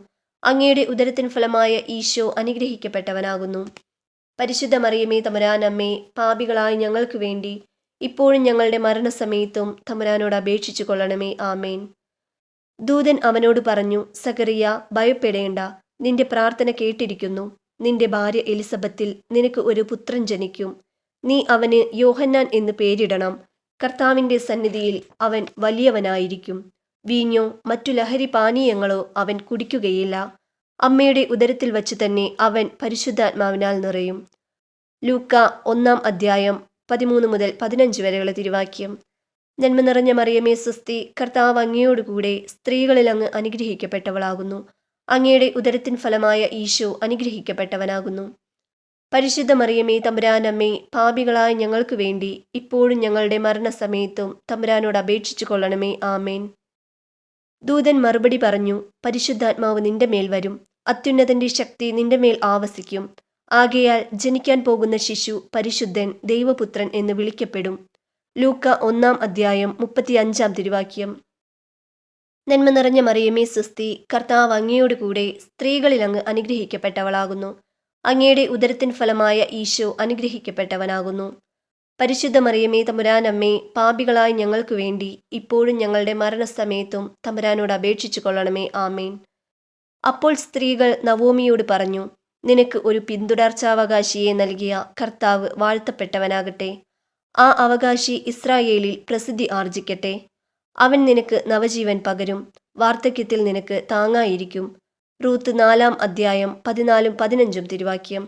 അങ്ങയുടെ ഉദരത്തിൻ ഫലമായ ഈശോ അനുഗ്രഹിക്കപ്പെട്ടവനാകുന്നു. പരിശുദ്ധ മറിയമേ തമ്പുരാനമ്മേ, പാപികളായ ഞങ്ങൾക്ക് വേണ്ടി ഇപ്പോഴും ഞങ്ങളുടെ മരണസമയത്തും തമ്പുരാനോട് അപേക്ഷിച്ചു കൊള്ളണമേ. ആമേൻ. ദൂതൻ അവനോട് പറഞ്ഞു, സക്കറിയ, ഭയപ്പെടേണ്ട, നിന്റെ പ്രാർത്ഥന കേട്ടിരിക്കുന്നു. നിന്റെ ഭാര്യ എലിസബത്തിൽ നിനക്ക് ഒരു പുത്രൻ ജനിക്കും. നീ അവന് യോഹന്നാൻ എന്ന് പേരിടണം. കർത്താവിൻ്റെ സന്നിധിയിൽ അവൻ വലിയവനായിരിക്കും. വീഞ്ഞോ മറ്റു ലഹരി പാനീയങ്ങളോ അവൻ കുടിക്കുകയില്ല. അമ്മയുടെ ഉദരത്തിൽ വച്ച് തന്നെ അവൻ പരിശുദ്ധാത്മാവിനാൽ നിറയും. ലൂക്ക 1-ാം അധ്യായം 13 മുതൽ 15 വരെയുള്ള തിരുവാക്യം. നന്മ നിറഞ്ഞ മറിയമേ സ്വസ്തി, കർത്താവ് അങ്ങയോടുകൂടെ സ്ത്രീകളിൽ അങ്ങ് അനുഗ്രഹിക്കപ്പെട്ടവളാകുന്നു. അങ്ങയുടെ ഉദരത്തിൻ ഫലമായ ഈശോ അനുഗ്രഹിക്കപ്പെട്ടവനാകുന്നു. പരിശുദ്ധ മറിയമേ തമ്പുരാനമ്മേ, പാപികളായ ഞങ്ങൾക്ക് വേണ്ടി ഇപ്പോഴും ഞങ്ങളുടെ മരണസമയത്തും തമ്പുരാനോട് അപേക്ഷിച്ചു കൊള്ളണമേ. ആമേൻ. ദൂതൻ മറുപടി പറഞ്ഞു, പരിശുദ്ധാത്മാവ് നിന്റെ മേൽ വരും, അത്യുന്നതന്റെ ശക്തി നിന്റെ മേൽ ആവസിക്കും. ആകയാൽ ജനിക്കാൻ പോകുന്ന ശിശു പരിശുദ്ധൻ, ദൈവപുത്രൻ എന്ന് വിളിക്കപ്പെടും. ലൂക്ക 1-ാം അധ്യായം 35-ാം തിരുവാക്യം. നന്മ നിറഞ്ഞ മറിയമേ സ്വസ്തി, കർത്താവ് അങ്ങയോട് കൂടെ സ്ത്രീകളിൽ അങ്ങ് അനുഗ്രഹിക്കപ്പെട്ടവളാകുന്നു. അങ്ങയുടെ ഉദരത്തിൻ ഫലമായ ഈശോ അനുഗ്രഹിക്കപ്പെട്ടവനാകുന്നു. പരിശുദ്ധ മറിയമേ തമ്പുരാനമ്മേ, പാപികളായ ഞങ്ങൾക്ക് വേണ്ടി ഇപ്പോഴും ഞങ്ങളുടെ മരണസമയത്തും തമ്പുരാനോട് അപേക്ഷിച്ചു കൊള്ളണമേ. ആമേൻ. അപ്പോൾ സ്ത്രീകൾ നവോമിയോട് പറഞ്ഞു, നിനക്ക് ഒരു പിന്തുടർച്ചാവകാശിയെ നൽകിയ കർത്താവ് വാഴ്ത്തപ്പെട്ടവനാകട്ടെ. ആ അവകാശി ഇസ്രായേലിൽ പ്രസിദ്ധി ആർജിക്കട്ടെ. അവൻ നിനക്ക് നവജീവൻ പകരും, വാർദ്ധക്യത്തിൽ നിനക്ക് താങ്ങായിരിക്കും. റൂത്ത് 4-ാം അധ്യായം 14-15 തിരുവാക്യം.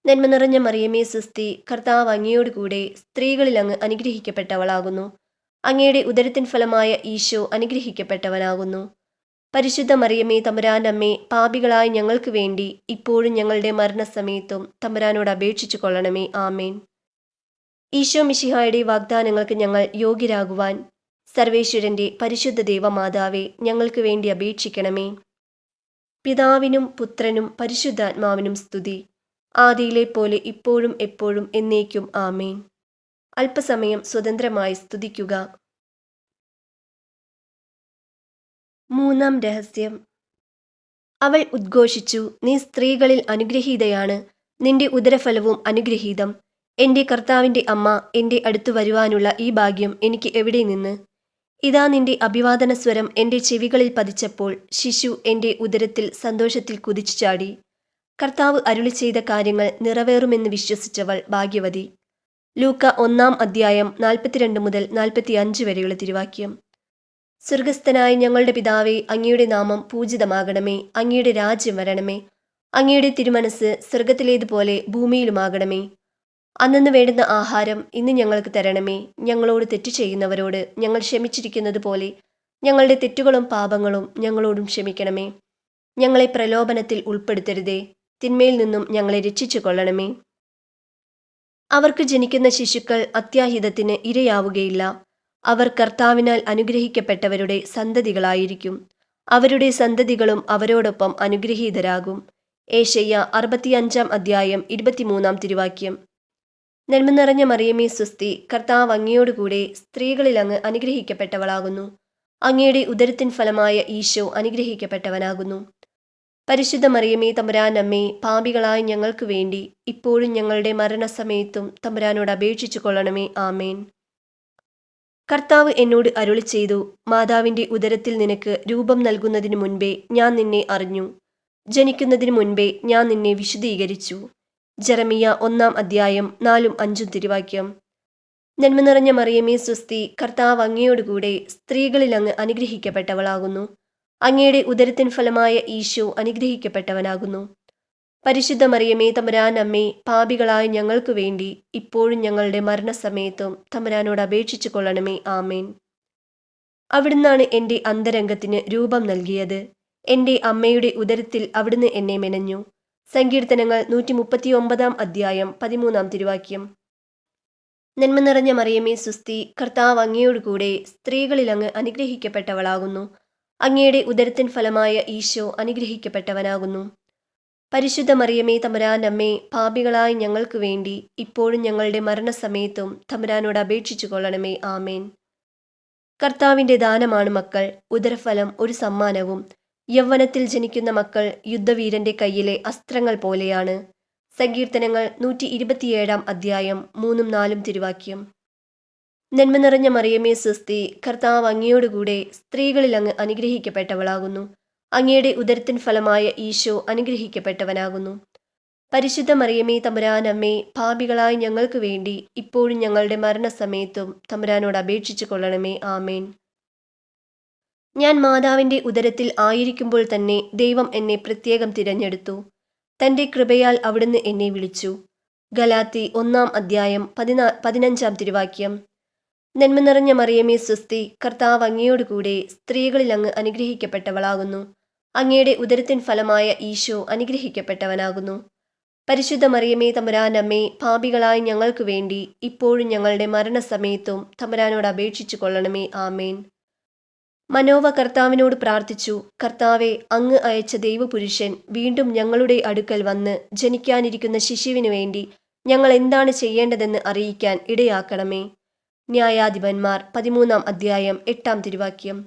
നന്മ നിറഞ്ഞ മറിയമേ സ്വസ്തി, കർത്താവ് അങ്ങയോട് കൂടെ സ്ത്രീകളിൽ അങ്ങ് അനുഗ്രഹിക്കപ്പെട്ടവളാകുന്നു. അങ്ങയുടെ ഉദരത്തിൻ ഫലമായ ഈശോ അനുഗ്രഹിക്കപ്പെട്ടവനാകുന്നു. പരിശുദ്ധ മറിയമേ തമ്പുരാനമ്മേ, പാപികളായ ഞങ്ങൾക്ക് വേണ്ടി ഇപ്പോഴും ഞങ്ങളുടെ മരണസമയത്തും തമ്പുരാനോട് അപേക്ഷിച്ചു കൊള്ളണമേ. ആമേൻ. ഈശോ മിശിഹായുടെ വാഗ്ദാനങ്ങൾക്ക് ഞങ്ങൾ യോഗ്യരാകുവാൻ സർവേശ്വരന്റെ പരിശുദ്ധ ദേവമാതാവേ, ഞങ്ങൾക്ക് വേണ്ടി അപേക്ഷിക്കണമേ. പിതാവിനും പുത്രനും പരിശുദ്ധാത്മാവിനും സ്തുതി, ആദിയിലെ പോലെ ഇപ്പോഴും എപ്പോഴും എന്നേക്കും. ആമേൻ. അല്പസമയം സ്വതന്ത്രമായി സ്തുതിക്കുക. 3-ാം രഹസ്യം. അവൾ ഉദ്ഘോഷിച്ചു, നീ സ്ത്രീകളിൽ അനുഗ്രഹീതയാണ്, നിന്റെ ഉദരഫലവും അനുഗ്രഹീതം. എൻ്റെ കർത്താവിൻ്റെ അമ്മ എൻ്റെ അടുത്തു വരുവാനുള്ള ഈ ഭാഗ്യം എനിക്ക് എവിടെ നിന്ന്? ഇതാ നിന്റെ അഭിവാദന സ്വരം എൻ്റെ ചെവികളിൽ പതിച്ചപ്പോൾ ശിശു എൻ്റെ ഉദരത്തിൽ സന്തോഷത്തിൽ കുതിച്ചു ചാടി. കർത്താവ് അരുളി ചെയ്ത കാര്യങ്ങൾ നിറവേറുമെന്ന് വിശ്വസിച്ചവൾ ഭാഗ്യവതി. ലൂക്ക 1-ാം അധ്യായം 42 മുതൽ 45 വരെയുള്ള തിരുവാക്യം. സ്വർഗസ്ഥനായ ഞങ്ങളുടെ പിതാവേ, അങ്ങയുടെ നാമം പൂജിതമാകണമേ. അങ്ങയുടെ രാജ്യം വരണമേ. അങ്ങയുടെ തിരുമനസ് സ്വർഗത്തിലേതുപോലെ ഭൂമിയിലുമാകണമേ. അന്നന്ന് വേണ്ടുന്ന ആഹാരം ഇന്ന് ഞങ്ങൾക്ക് തരണമേ. ഞങ്ങളോട് തെറ്റു ചെയ്യുന്നവരോട് ഞങ്ങൾ ക്ഷമിച്ചിരിക്കുന്നത് പോലെ ഞങ്ങളുടെ തെറ്റുകളും പാപങ്ങളും ഞങ്ങളോടും ക്ഷമിക്കണമേ. ഞങ്ങളെ പ്രലോഭനത്തിൽ ഉൾപ്പെടുത്തരുതേ, തിന്മയിൽ നിന്നും ഞങ്ങളെ രക്ഷിച്ചു കൊള്ളണമേ. അവർക്ക് ജനിക്കുന്ന ശിശുക്കൾ അത്യാഹിതത്തിന് ഇരയാവുകയില്ല. അവർ കർത്താവിനാൽ അനുഗ്രഹിക്കപ്പെട്ടവരുടെ സന്തതികളായിരിക്കും. അവരുടെ സന്തതികളും അവരോടൊപ്പം അനുഗ്രഹീതരാകും. ഏശയ്യ 65-ാം അധ്യായം 23-ാം തിരുവാക്യം. നന്മ നിറഞ്ഞ മറിയമേ സ്വസ്തി, കർത്താവ് അങ്ങയോട് കൂടെ സ്ത്രീകളിൽ അങ്ങ് അനുഗ്രഹിക്കപ്പെട്ടവളാകുന്നു. അങ്ങയുടെ ഉദരത്തിൻ ഫലമായ ഈശോ അനുഗ്രഹിക്കപ്പെട്ടവനാകുന്നു. പരിശുദ്ധ മറിയമേ തമ്പുരാനമ്മേ, പാപികളായ ഞങ്ങൾക്ക് വേണ്ടി ഇപ്പോഴും ഞങ്ങളുടെ മരണസമയത്തും തമ്പുരാനോട് അപേക്ഷിച്ചു കൊള്ളണമേ. ആമേൻ. കർത്താവ് എന്നോട് അരുളി ചെയ്തു, മാതാവിൻ്റെ ഉദരത്തിൽ നിനക്ക് രൂപം നൽകുന്നതിനു മുൻപേ ഞാൻ നിന്നെ അറിഞ്ഞു, ജനിക്കുന്നതിനു മുൻപേ ഞാൻ നിന്നെ വിശുദ്ധീകരിച്ചു. ജെറമിയ 1-ാം അധ്യായം 4-5 തിരുവാക്യം. നന്മ നിറഞ്ഞ മറിയമേ സ്വസ്തി, കർത്താവ് അങ്ങയോടുകൂടെ സ്ത്രീകളിൽ അങ്ങ് അനുഗ്രഹിക്കപ്പെട്ടവളാകുന്നു. അങ്ങയുടെ ഉദരത്തിൻ ഫലമായ ഈശോ അനുഗ്രഹിക്കപ്പെട്ടവനാകുന്നു. പരിശുദ്ധ മറിയമേ തമ്പുരാനമ്മേ, പാപികളായ ഞങ്ങൾക്ക് വേണ്ടി ഇപ്പോഴും ഞങ്ങളുടെ മരണസമയത്തും തമ്പുരാനോട് അപേക്ഷിച്ചു കൊള്ളണമേ. ആമേൻ. അവിടുന്നാണ് എൻ്റെ അന്തരംഗത്തിന് രൂപം നൽകിയത്. എൻ്റെ അമ്മയുടെ ഉദരത്തിൽ അവിടുന്ന് എന്നെ മെനഞ്ഞു. സങ്കീർത്തനങ്ങൾ 139-ാം അധ്യായം 13-ാം തിരുവാക്യം. നന്മ നിറഞ്ഞ മറിയമേ സ്വസ്തി, കർത്താവ് അങ്ങയോടുകൂടെ സ്ത്രീകളിൽ അങ്ങ് അനുഗ്രഹിക്കപ്പെട്ടവളാകുന്നു. അങ്ങയുടെ ഉദരത്തിൻ ഫലമായ ഈശോ അനുഗ്രഹിക്കപ്പെട്ടവനാകുന്നു. പരിശുദ്ധ മറിയമേ തമ്പുരാനമ്മേ, പാപികളായ ഞങ്ങൾക്ക് വേണ്ടി ഇപ്പോഴും ഞങ്ങളുടെ മരണസമയത്തും തമ്പുരാനോട് അപേക്ഷിച്ചു കൊള്ളണമേ. ആമേൻ. കർത്താവിൻ്റെ ദാനമാണ് മക്കൾ, ഉദരഫലം ഒരു സമ്മാനവും. യൗവനത്തിൽ ജനിക്കുന്ന മക്കൾ യുദ്ധവീരന്റെ കയ്യിലെ അസ്ത്രങ്ങൾ പോലെയാണ്. സങ്കീർത്തനങ്ങൾ 127-ാം അധ്യായം 3-4 തിരുവാക്യം. നന്മ നിറഞ്ഞ മറിയമേ സ്വസ്തി, കർത്താവ് അങ്ങയോടുകൂടെ സ്ത്രീകളിൽ അങ്ങ് അനുഗ്രഹിക്കപ്പെട്ടവളാകുന്നു. അങ്ങയുടെ ഉദരത്തിൻ ഫലമായ ഈശോ അനുഗ്രഹിക്കപ്പെട്ടവനാകുന്നു. പരിശുദ്ധ മറിയമേ തമ്പുരാനമ്മേ, പാപികളായ ഞങ്ങൾക്ക് വേണ്ടി ഇപ്പോഴും ഞങ്ങളുടെ മരണസമയത്തും തമ്പുരാനോട് അപേക്ഷിച്ചു കൊള്ളണമേ. ആമേൻ. ഞാൻ മാതാവിൻ്റെ ഉദരത്തിൽ ആയിരിക്കുമ്പോൾ തന്നെ ദൈവം എന്നെ പ്രത്യേകം തിരഞ്ഞെടുത്തു. തൻ്റെ കൃപയാൽ അവിടുന്ന് എന്നെ വിളിച്ചു. ഗലാത്തി 1-ാം അധ്യായം 15-ാം തിരുവാക്യം. നന്മ നിറഞ്ഞ മറിയമേ സ്വസ്തി, കർത്താവ് അങ്ങയോടുകൂടെ സ്ത്രീകളിൽ അങ്ങ് അനുഗ്രഹിക്കപ്പെട്ടവളാകുന്നു. അങ്ങയുടെ ഉദരത്തിൻ ഫലമായ ഈശോ അനുഗ്രഹിക്കപ്പെട്ടവനാകുന്നു. പരിശുദ്ധ മറിയമേ തമ്പുരാനമ്മേ, പാപികളായ ഞങ്ങൾക്ക് വേണ്ടി ഇപ്പോഴും ഞങ്ങളുടെ മരണസമയത്തും തമ്പുരാനോട് അപേക്ഷിച്ചു കൊള്ളണമേ. ആമേൻ. മനോവ കർത്താവിനോട് പ്രാർത്ഥിച്ചു, കർത്താവെ, അങ്ങ് അയച്ച ദൈവപുരുഷൻ വീണ്ടും ഞങ്ങളുടെ അടുക്കൽ വന്ന് ജനിക്കാനിരിക്കുന്ന ശിശുവിനു വേണ്ടി ഞങ്ങൾ എന്താണ് ചെയ്യേണ്ടതെന്ന് അറിയിക്കാൻ ഇടയാക്കണമേ. ന്യായാധിപന്മാർ 13-ാം അധ്യായം 8-ാം തിരുവാക്യം.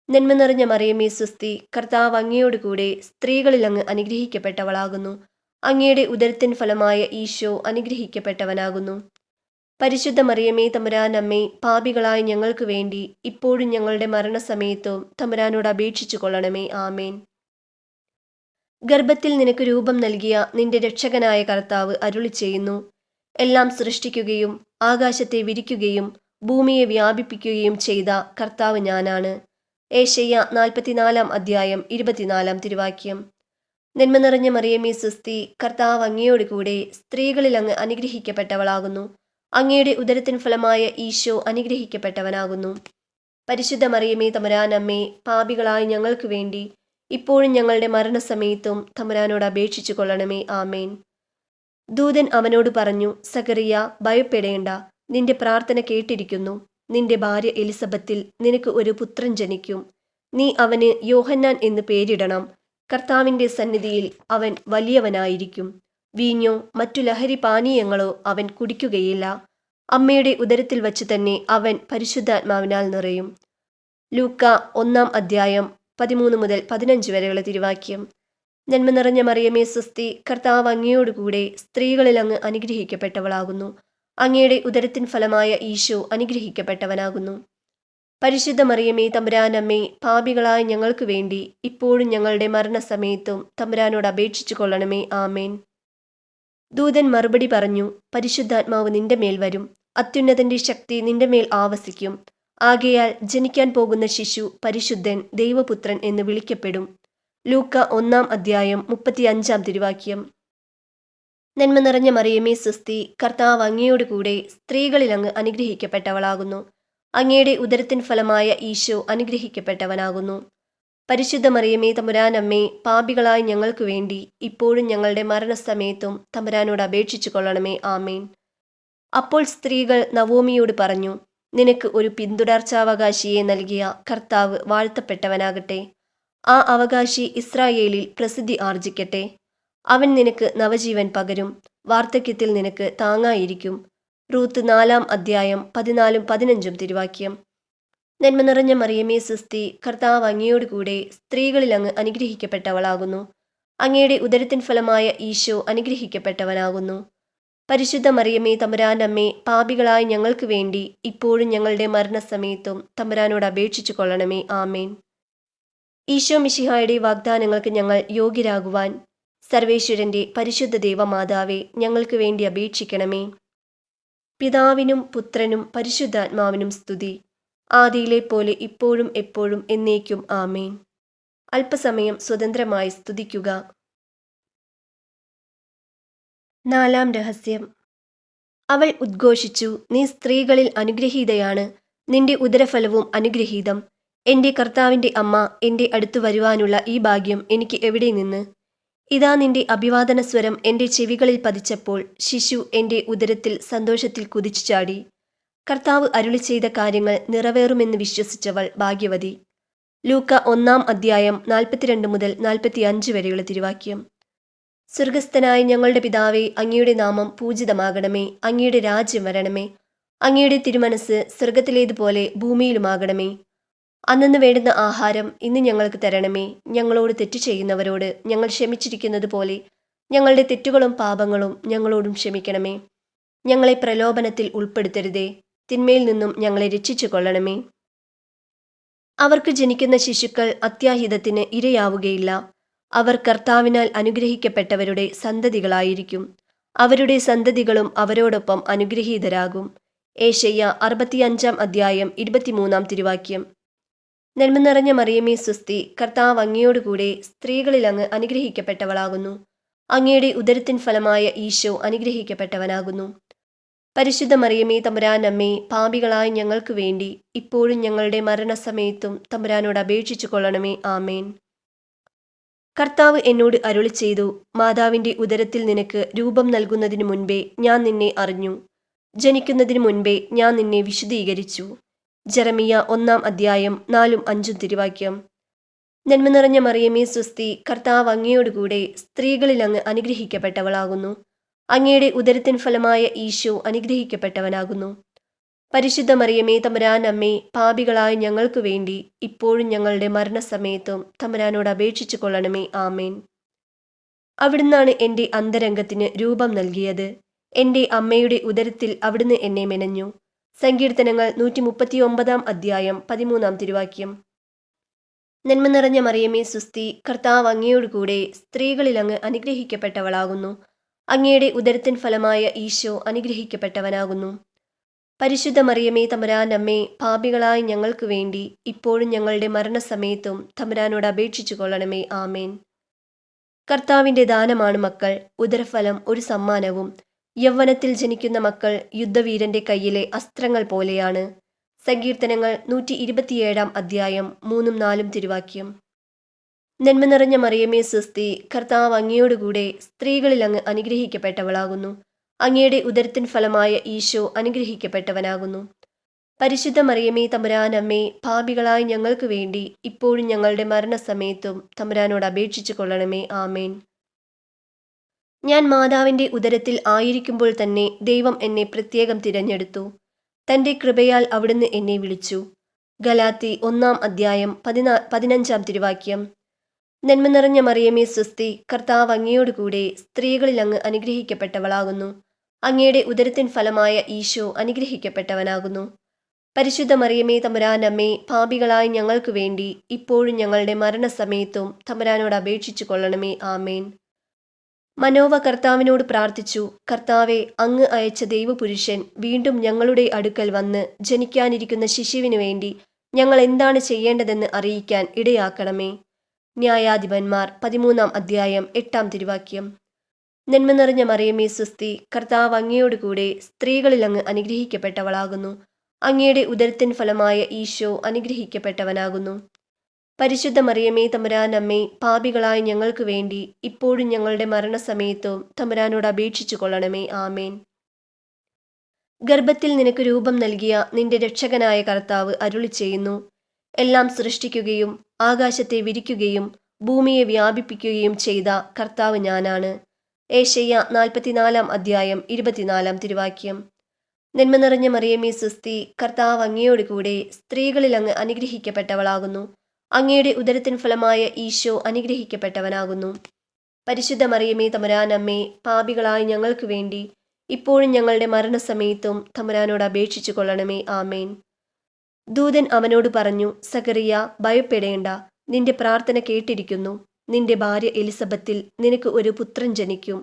നന്മ നിറഞ്ഞ മറിയമേ സ്വസ്തി, കർത്താവ് അങ്ങയോട് കൂടെ സ്ത്രീകളിൽ അങ്ങ് അനുഗ്രഹിക്കപ്പെട്ടവളാകുന്നു. അങ്ങയുടെ ഉദരത്തിൻ ഫലമായ ഈശോ അനുഗ്രഹിക്കപ്പെട്ടവനാകുന്നു. പരിശുദ്ധ മറിയമേ തമ്പുരാനമ്മേ, പാപികളായ ഞങ്ങൾക്ക് വേണ്ടി ഇപ്പോഴും ഞങ്ങളുടെ മരണസമയത്തും തമ്പുരാനോട് അപേക്ഷിച്ചു കൊള്ളണമേ. ആമേൻ. ഗർഭത്തിൽ നിനക്ക് രൂപം നൽകിയ നിന്റെ രക്ഷകനായ കർത്താവ് അരുളി ചെയ്യുന്നു, എല്ലാം സൃഷ്ടിക്കുകയും ആകാശത്തെ വിരിക്കുകയും ഭൂമിയെ വ്യാപിപ്പിക്കുകയും ചെയ്ത കർത്താവ് ഞാനാണ്. ഏശയ്യ 44-ാം അധ്യായം 24-ാം തിരുവാക്യം. നന്മ നിറഞ്ഞ മറിയമേ സ്വസ്തി, കർത്താവ് അങ്ങയോട് കൂടെ സ്ത്രീകളിൽ അങ്ങ് അനുഗ്രഹിക്കപ്പെട്ടവളാകുന്നു. അങ്ങയുടെ ഉദരത്തിൻ ഫലമായ ഈശോ അനുഗ്രഹിക്കപ്പെട്ടവനാകുന്നു. പരിശുദ്ധ മറിയമേ തമ്പുരാനമ്മേ, പാപികളായ ഞങ്ങൾക്ക് വേണ്ടി ഇപ്പോഴും ഞങ്ങളുടെ മരണസമയത്തും തമ്പുരാനോട് അപേക്ഷിച്ചു കൊള്ളണമേ. ആമേൻ. ദൂതൻ അവനോട് പറഞ്ഞു, സഖറിയ, ഭയപ്പെടേണ്ട, നിന്റെ പ്രാർത്ഥന കേട്ടിരിക്കുന്നു. നിന്റെ ഭാര്യ എലിസബത്തിൽ നിനക്ക് ഒരു പുത്രൻ ജനിക്കും. നീ അവന് യോഹന്നാൻ എന്ന് പേരിടണം. കർത്താവിൻ്റെ സന്നിധിയിൽ അവൻ വലിയവനായിരിക്കും. വീഞ്ഞോ മറ്റു ലഹരി പാനീയങ്ങളോ അവൻ കുടിക്കുകയില്ല. അമ്മയുടെ ഉദരത്തിൽ വച്ചു തന്നെ അവൻ പരിശുദ്ധാത്മാവിനാൽ നിറയും. ലൂക്ക 1-ാം അധ്യായം 13 മുതൽ 15 വരെയുള്ള തിരുവാക്യം. നന്മ നിറഞ്ഞ മറിയമേ സ്വസ്തി, കർത്താവ് അങ്ങയോടുകൂടെ സ്ത്രീകളിൽ അങ്ങ് അനുഗ്രഹിക്കപ്പെട്ടവളാകുന്നു. അങ്ങയുടെ ഉദരത്തിൻ ഫലമായ ഈശോ അനുഗ്രഹിക്കപ്പെട്ടവനാകുന്നു. പരിശുദ്ധ മറിയമേ തമ്പുരാനമ്മേ, പാപികളായ ഞങ്ങൾക്ക് വേണ്ടി ഇപ്പോഴും ഞങ്ങളുടെ മരണസമയത്തും തമ്പുരാനോട് അപേക്ഷിച്ചു കൊള്ളണമേ. ആമേൻ. ദൂതൻ മറുപടി പറഞ്ഞു, പരിശുദ്ധാത്മാവ് നിന്റെ മേൽ വരും. അത്യുന്നതന്റെ ശക്തി നിന്റെ മേൽ ആവസിക്കും. ആകയാൽ ജനിക്കാൻ പോകുന്ന ശിശു പരിശുദ്ധൻ, ദൈവപുത്രൻ എന്ന് വിളിക്കപ്പെടും. ലൂക്ക 1-ാം അധ്യായം 35-ാം തിരുവാക്യം. നന്മ നിറഞ്ഞ മറിയമേ സ്വസ്തി, കർത്താവ് അങ്ങയോട് കൂടെ സ്ത്രീകളിൽ അങ്ങ് അനുഗ്രഹിക്കപ്പെട്ടവളാകുന്നു. അങ്ങയുടെ ഉദരത്തിൻ ഫലമായ ഈശോ അനുഗ്രഹിക്കപ്പെട്ടവനാകുന്നു. പരിശുദ്ധ മറിയമേ തമ്പുരാനമ്മേ, പാപികളായ ഞങ്ങൾക്ക് വേണ്ടി ഇപ്പോഴും ഞങ്ങളുടെ മരണസമയത്തും തമ്പുരാനോട് അപേക്ഷിച്ചു കൊള്ളണമേ. ആമേൻ. അപ്പോൾ സ്ത്രീകൾ നവോമിയോട് പറഞ്ഞു, നിനക്ക് ഒരു പിന്തുടർച്ചാവകാശിയെ നൽകിയ കർത്താവ് വാഴ്ത്തപ്പെട്ടവനാകട്ടെ. ആ അവകാശി ഇസ്രായേലിൽ പ്രസിദ്ധി ആർജിക്കട്ടെ. അവൻ നിനക്ക് നവജീവൻ പകരും. വാർദ്ധക്യത്തിൽ നിനക്ക് താങ്ങായിരിക്കും. റൂത്ത് 4-ാം അധ്യായം 14-15 തിരുവാക്യം. നന്മ നിറഞ്ഞ മറിയമേ സ്വസ്തി, കർത്താവ് അങ്ങയോട് കൂടെ സ്ത്രീകളിൽ അങ്ങ് അനുഗ്രഹിക്കപ്പെട്ടവളാകുന്നു. അങ്ങയുടെ ഉദരത്തിൻ ഫലമായ ഈശോ അനുഗ്രഹിക്കപ്പെട്ടവനാകുന്നു. പരിശുദ്ധ മറിയമേ തമ്പുരാനമ്മേ, പാപികളായ ഞങ്ങൾക്ക് വേണ്ടി ഇപ്പോഴും ഞങ്ങളുടെ മരണസമയത്തും തമ്പുരാനോട് അപേക്ഷിച്ചു കൊള്ളണമേ. ആമേൻ. ഈശോ മിശിഹായുടെ വാഗ്ദാനങ്ങൾക്ക് ഞങ്ങൾ യോഗ്യരാകുവാൻ സർവേശ്വരന്റെ പരിശുദ്ധ ദൈവമാതാവേ, ഞങ്ങൾക്ക് വേണ്ടി അപേക്ഷിക്കണമേ. പിതാവിനും പുത്രനും പരിശുദ്ധാത്മാവിനും സ്തുതി, ആദിയിലെ പോലെ ഇപ്പോഴും എപ്പോഴും എന്നേക്കും. ആമേൻ. അല്പസമയം സ്വതന്ത്രമായി സ്തുതിക്കുക. 4-ാം രഹസ്യം. അവൾ ഉദ്ഘോഷിച്ചു, നീ സ്ത്രീകളിൽ അനുഗ്രഹീതയാണ്, നിന്റെ ഉദരഫലവും അനുഗ്രഹീതം. എൻ്റെ കർത്താവിൻ്റെ അമ്മ എൻ്റെ അടുത്തു വരുവാനുള്ള ഈ ഭാഗ്യം എനിക്ക് എവിടെ നിന്ന്? ഇതാ നിന്റെ അഭിവാദന സ്വരം എൻ്റെ ചെവികളിൽ പതിച്ചപ്പോൾ ശിശു എൻ്റെ ഉദരത്തിൽ സന്തോഷത്തിൽ കുതിച്ചു ചാടി. കർത്താവ് അരുളി ചെയ്ത കാര്യങ്ങൾ നിറവേറുമെന്ന് വിശ്വസിച്ചവൾ ഭാഗ്യവതി. ലൂക്ക 1-ാം അധ്യായം 42 മുതൽ 45 വരെയുള്ള തിരുവാക്യം. സ്വർഗസ്ഥനായ ഞങ്ങളുടെ പിതാവേ, അങ്ങയുടെ നാമം പൂജിതമാകണമേ. അങ്ങയുടെ രാജ്യം വരണമേ. അങ്ങയുടെ തിരുമനസ് സ്വർഗത്തിലേതുപോലെ ഭൂമിയിലുമാകണമേ. അന്നന്ന് വേണ്ടുന്ന ആഹാരം ഇന്ന് ഞങ്ങൾക്ക് തരണമേ. ഞങ്ങളോട് തെറ്റു ചെയ്യുന്നവരോട് ഞങ്ങൾ ക്ഷമിച്ചിരിക്കുന്നത് പോലെ ഞങ്ങളുടെ തെറ്റുകളും പാപങ്ങളും ഞങ്ങളോടും ക്ഷമിക്കണമേ. ഞങ്ങളെ പ്രലോഭനത്തിൽ ഉൾപ്പെടുത്തരുതേ, തിന്മയിൽ നിന്നും ഞങ്ങളെ രക്ഷിച്ചു കൊള്ളണമേ. അവർക്ക് ജനിക്കുന്ന ശിശുക്കൾ അത്യാഹിതത്തിന് ഇരയാവുകയില്ല. അവർ കർത്താവിനാൽ അനുഗ്രഹിക്കപ്പെട്ടവരുടെ സന്തതികളായിരിക്കും. അവരുടെ സന്തതികളും അവരോടൊപ്പം അനുഗ്രഹീതരാകും. ഏശയ്യ 65-ാം അധ്യായം 23-ാം തിരുവാക്യം. നന്മ നിറഞ്ഞ മറിയമേ സ്വസ്തി, കർത്താവ് അങ്ങയോടുകൂടെ സ്ത്രീകളിൽ അങ്ങ് അനുഗ്രഹിക്കപ്പെട്ടവളാകുന്നു. അങ്ങയുടെ ഉദരത്തിൻ ഫലമായ ഈശോ അനുഗ്രഹിക്കപ്പെട്ടവനാകുന്നു. പരിശുദ്ധ മറിയമേ തമ്പുരാനമ്മേ, പാപികളായ ഞങ്ങൾക്ക് വേണ്ടി ഇപ്പോഴും ഞങ്ങളുടെ മരണസമയത്തും തമ്പുരാനോട് അപേക്ഷിച്ചു കൊള്ളണമേ. ആമേൻ. കർത്താവ് എന്നോട് അരുളി ചെയ്തു, മാതാവിൻ്റെ ഉദരത്തിൽ നിനക്ക് രൂപം നൽകുന്നതിനു മുൻപേ ഞാൻ നിന്നെ അറിഞ്ഞു, ജനിക്കുന്നതിനു മുൻപേ ഞാൻ നിന്നെ വിശുദ്ധീകരിച്ചു. ജെറമിയ 1-ാം 4-5 തിരുവാക്യം. നന്മ നിറഞ്ഞ മറിയമേ സ്വസ്തി, കർത്താവ് അങ്ങയോടുകൂടെ സ്ത്രീകളിൽ അങ്ങ് അനുഗ്രഹിക്കപ്പെട്ടവളാകുന്നു. അങ്ങയുടെ ഉദരത്തിൻ ഫലമായ ഈശോ അനുഗ്രഹിക്കപ്പെട്ടവനാകുന്നു. പരിശുദ്ധ മറിയമേ തമ്പുരാൻ അമ്മേ, പാപികളായ ഞങ്ങൾക്കു വേണ്ടി ഇപ്പോഴും ഞങ്ങളുടെ മരണസമയത്തും തമ്പുരാനോട് അപേക്ഷിച്ചു കൊള്ളണമേ. ആമേൻ. അവിടുന്നാണ് എൻ്റെ അന്തരംഗത്തിന് രൂപം നൽകിയത്. എൻ്റെ അമ്മയുടെ ഉദരത്തിൽ അവിടുന്ന് എന്നെ മെനഞ്ഞു. സങ്കീർത്തനങ്ങൾ 139 13 തിരുവാക്യം. നന്മ നിറഞ്ഞ മറിയമേ സുസ്തി, കർത്താവ് അങ്ങയോടുകൂടെ സ്ത്രീകളിൽ അങ്ങ് അനുഗ്രഹിക്കപ്പെട്ടവളാകുന്നു. അങ്ങയുടെ ഉദരത്തിൻ ഫലമായ ഈശോ അനുഗ്രഹിക്കപ്പെട്ടവനാകുന്നു. പരിശുദ്ധ മറിയമേ തമ്പുരാൻ അമ്മേ, പാപികളായ ഞങ്ങൾക്ക് വേണ്ടി ഇപ്പോഴും ഞങ്ങളുടെ മരണസമയത്തും തമ്പുരാനോട് അപേക്ഷിച്ചു കൊള്ളണമേ. ആമേൻ. കർത്താവിൻ്റെ ദാനമാണ് മക്കൾ, ഉദരഫലം ഒരു സമ്മാനവും. യൗവനത്തിൽ ജനിക്കുന്ന മക്കൾ യുദ്ധവീരന്റെ കയ്യിലെ അസ്ത്രങ്ങൾ പോലെയാണ്. സങ്കീർത്തനങ്ങൾ 127 3-4 തിരുവാക്യം. നന്മ നിറഞ്ഞ മറിയമേ സ്വസ്തി, കർത്താവ് അങ്ങയോടുകൂടെ സ്ത്രീകളിൽ അങ്ങ് അനുഗ്രഹിക്കപ്പെട്ടവളാകുന്നു. അങ്ങയുടെ ഉദരത്തിൻ ഫലമായ ഈശോ അനുഗ്രഹിക്കപ്പെട്ടവനാകുന്നു. പരിശുദ്ധ മറിയമേ തമ്പുരാൻ അമ്മേ, പാപികളായ ഞങ്ങൾക്ക് വേണ്ടി ഇപ്പോഴും ഞങ്ങളുടെ മരണസമയത്തും തമ്പുരാനോട് അപേക്ഷിച്ചു കൊള്ളണമേ. ആമേൻ. ഞാൻ മാതാവിൻ്റെ ഉദരത്തിൽ ആയിരിക്കുമ്പോൾ തന്നെ ദൈവം എന്നെ പ്രത്യേകം തിരഞ്ഞെടുത്തു. തൻ്റെ കൃപയാൽ അവിടുന്ന് എന്നെ വിളിച്ചു. ഗലാത്തി 1-ാം 15 നന്മ നിറഞ്ഞ മറിയമേ സ്വസ്തി, കർത്താവ് അങ്ങയോടുകൂടെ സ്ത്രീകളിൽ അങ്ങ് അനുഗ്രഹിക്കപ്പെട്ടവളാകുന്നു. അങ്ങയുടെ ഉദരത്തിൻ ഫലമായ ഈശോ അനുഗ്രഹിക്കപ്പെട്ടവനാകുന്നു. പരിശുദ്ധ മറിയമേ തമ്പുരാൻ അമ്മേ, പാപികളായ ഞങ്ങൾക്ക് വേണ്ടി ഇപ്പോഴും ഞങ്ങളുടെ മരണസമയത്തും തമ്പുരാനോട് അപേക്ഷിച്ചു കൊള്ളണമേ. ആമേൻ. മനോവ കർത്താവിനോട് പ്രാർത്ഥിച്ചു, കർത്താവെ, അങ്ങ് അയച്ച ദൈവപുരുഷൻ വീണ്ടും ഞങ്ങളുടെ അടുക്കൽ വന്ന് ജനിക്കാനിരിക്കുന്ന ശിശുവിനു വേണ്ടി ഞങ്ങൾ എന്താണ് ചെയ്യേണ്ടതെന്ന് അറിയിക്കാൻ ഇടയാക്കണമേ. ന്യായാധിപന്മാർ 13-ാം 8 നന്മ നിറഞ്ഞ മറിയമേ സ്വസ്തി, കർത്താവ് അങ്ങയോടുകൂടെ സ്ത്രീകളിൽ അങ്ങ് അനുഗ്രഹിക്കപ്പെട്ടവളാകുന്നു. അങ്ങയുടെ ഉദരത്തിൻ ഫലമായ ഈശോ അനുഗ്രഹിക്കപ്പെട്ടവനാകുന്നു. പരിശുദ്ധ മറിയമേ തമ്പുരാൻ അമ്മേ, പാപികളായ ഞങ്ങൾക്ക് വേണ്ടി ഇപ്പോഴും ഞങ്ങളുടെ മരണസമയത്തും തമ്പുരാനോട് അപേക്ഷിച്ചു കൊള്ളണമേ. ആമേൻ. ഗർഭത്തിൽ നിനക്ക് രൂപം നൽകിയ നിന്റെ രക്ഷകനായ കർത്താവ് അരുളി ചെയ്യുന്നു, എല്ലാം സൃഷ്ടിക്കുകയും ആകാശത്തെ വിരിക്കുകയും ഭൂമിയെ വ്യാപിപ്പിക്കുകയും ചെയ്ത കർത്താവ് ഞാനാണ്. ഏശയ്യ 44-ാം തിരുവാക്യം. നന്മ നിറഞ്ഞ മറിയമേ സ്വസ്തി, കർത്താവ് അങ്ങയോടുകൂടെ സ്ത്രീകളിൽ അങ്ങ് അനുഗ്രഹിക്കപ്പെട്ടവളാകുന്നു. അങ്ങയുടെ ഉദരത്തിൻ ഫലമായ ഈശോ അനുഗ്രഹിക്കപ്പെട്ടവനാകുന്നു. പരിശുദ്ധ മറിയമേ തമ്പുരാൻ അമ്മേ, പാപികളായ ഞങ്ങൾക്ക് വേണ്ടി ഇപ്പോഴും ഞങ്ങളുടെ മരണസമയത്തും തമ്പുരാനോട് അപേക്ഷിച്ചു കൊള്ളണമേ. ആമേൻ. ദൂതൻ അവനോട് പറഞ്ഞു, സക്കറിയ, ഭയപ്പെടേണ്ട, നിന്റെ പ്രാർത്ഥന കേട്ടിരിക്കുന്നു. നിന്റെ ഭാര്യ എലിസബത്തിൽ നിനക്ക് ഒരു പുത്രൻ ജനിക്കും.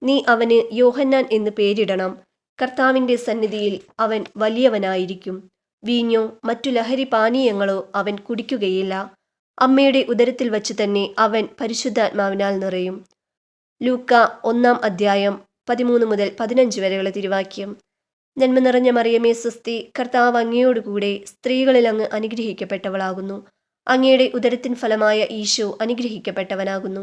നീ അവന് യോഹന്നാൻ എന്ന് പേരിടണം. കർത്താവിൻ്റെ സന്നിധിയിൽ അവൻ വലിയവനായിരിക്കും. വീഞ്ഞോ മറ്റു ലഹരി പാനീയങ്ങളോ അവൻ കുടിക്കുകയില്ല. അമ്മയുടെ ഉദരത്തിൽ വച്ച് തന്നെ അവൻ പരിശുദ്ധാത്മാവിനാൽ നിറയും. ലൂക്ക 1-ാം 13-15 തിരുവാക്യം. നന്മ നിറഞ്ഞ മറിയമേ സ്വസ്തി, കർത്താവ് അങ്ങയോടുകൂടെ സ്ത്രീകളിൽ അങ്ങ് അനുഗ്രഹിക്കപ്പെട്ടവളാകുന്നു. അങ്ങയുടെ ഉദരത്തിൻ ഫലമായ ഈശോ അനുഗ്രഹിക്കപ്പെട്ടവനാകുന്നു.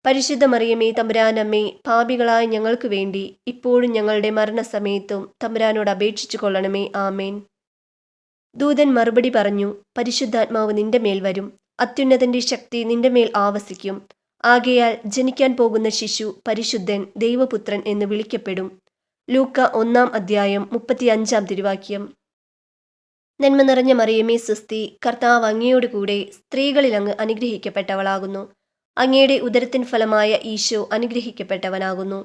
പരിശുദ്ധ മറിയമേ തമ്പുരാൻ അമ്മേ, പാപികളായ ഞങ്ങൾക്ക് വേണ്ടി ഇപ്പോഴും ഞങ്ങളുടെ മരണസമയത്തും തമ്പുരാനോട് അപേക്ഷിച്ചു കൊള്ളണമേ. ആമേൻ. ദൂതൻ മറുപടി പറഞ്ഞു, പരിശുദ്ധാത്മാവ് നിന്റെ മേൽ വരും, അത്യുന്നതന്റെ ശക്തി നിന്റെ മേൽ ആവസിക്കും. ആകയാൽ ജനിക്കാൻ പോകുന്ന ശിശു പരിശുദ്ധൻ, ദൈവപുത്രൻ എന്ന് വിളിക്കപ്പെടും. ലൂക്ക 1-ാം 35 നന്മ നിറഞ്ഞ മറിയമേ സ്വസ്തി, കർത്താവ് അങ്ങയോടുകൂടെ സ്ത്രീകളിൽ അങ്ങ് അനുഗ്രഹിക്കപ്പെട്ടവളാകുന്നു. അങ്ങയുടെ ഉദരത്തിൻ ഫലമായ ഈശോ അനുഗ്രഹിക്കപ്പെട്ടവനാകുന്നു.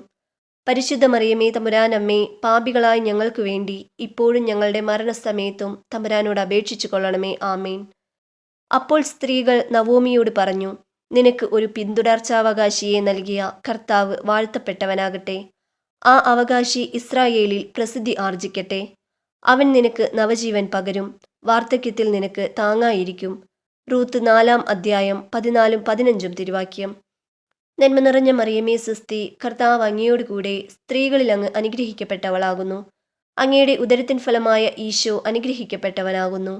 പരിശുദ്ധ മറിയമേ തമ്പുരാൻ അമ്മേ, പാപികളായ ഞങ്ങൾക്ക് വേണ്ടി ഇപ്പോഴും ഞങ്ങളുടെ മരണസമയത്തും തമ്പുരാനോട് അപേക്ഷിച്ചു കൊള്ളണമേ. ആമേൻ. അപ്പോൾ സ്ത്രീകൾ നവോമിയോട് പറഞ്ഞു, നിനക്ക് ഒരു പിന്തുടർച്ചാവകാശിയെ നൽകിയ കർത്താവ് വാഴ്ത്തപ്പെട്ടവനാകട്ടെ. ആ അവകാശി ഇസ്രായേലിൽ പ്രസിദ്ധി ആർജിക്കട്ടെ. അവൻ നിനക്ക് നവജീവൻ പകരും, വാർദ്ധക്യത്തിൽ നിനക്ക് താങ്ങായിരിക്കും. റൂത്ത് 4-ാം 14-15 തിരുവാക്യം. നന്മ നിറഞ്ഞ മറിയമേ സ്വസ്തി, കർത്താവ് അങ്ങയോടുകൂടെ സ്ത്രീകളിൽ അങ്ങ് അനുഗ്രഹിക്കപ്പെട്ടവളാകുന്നു. അങ്ങയുടെ ഉദരത്തിൻ ഫലമായ ഈശോ അനുഗ്രഹിക്കപ്പെട്ടവനാകുന്നു.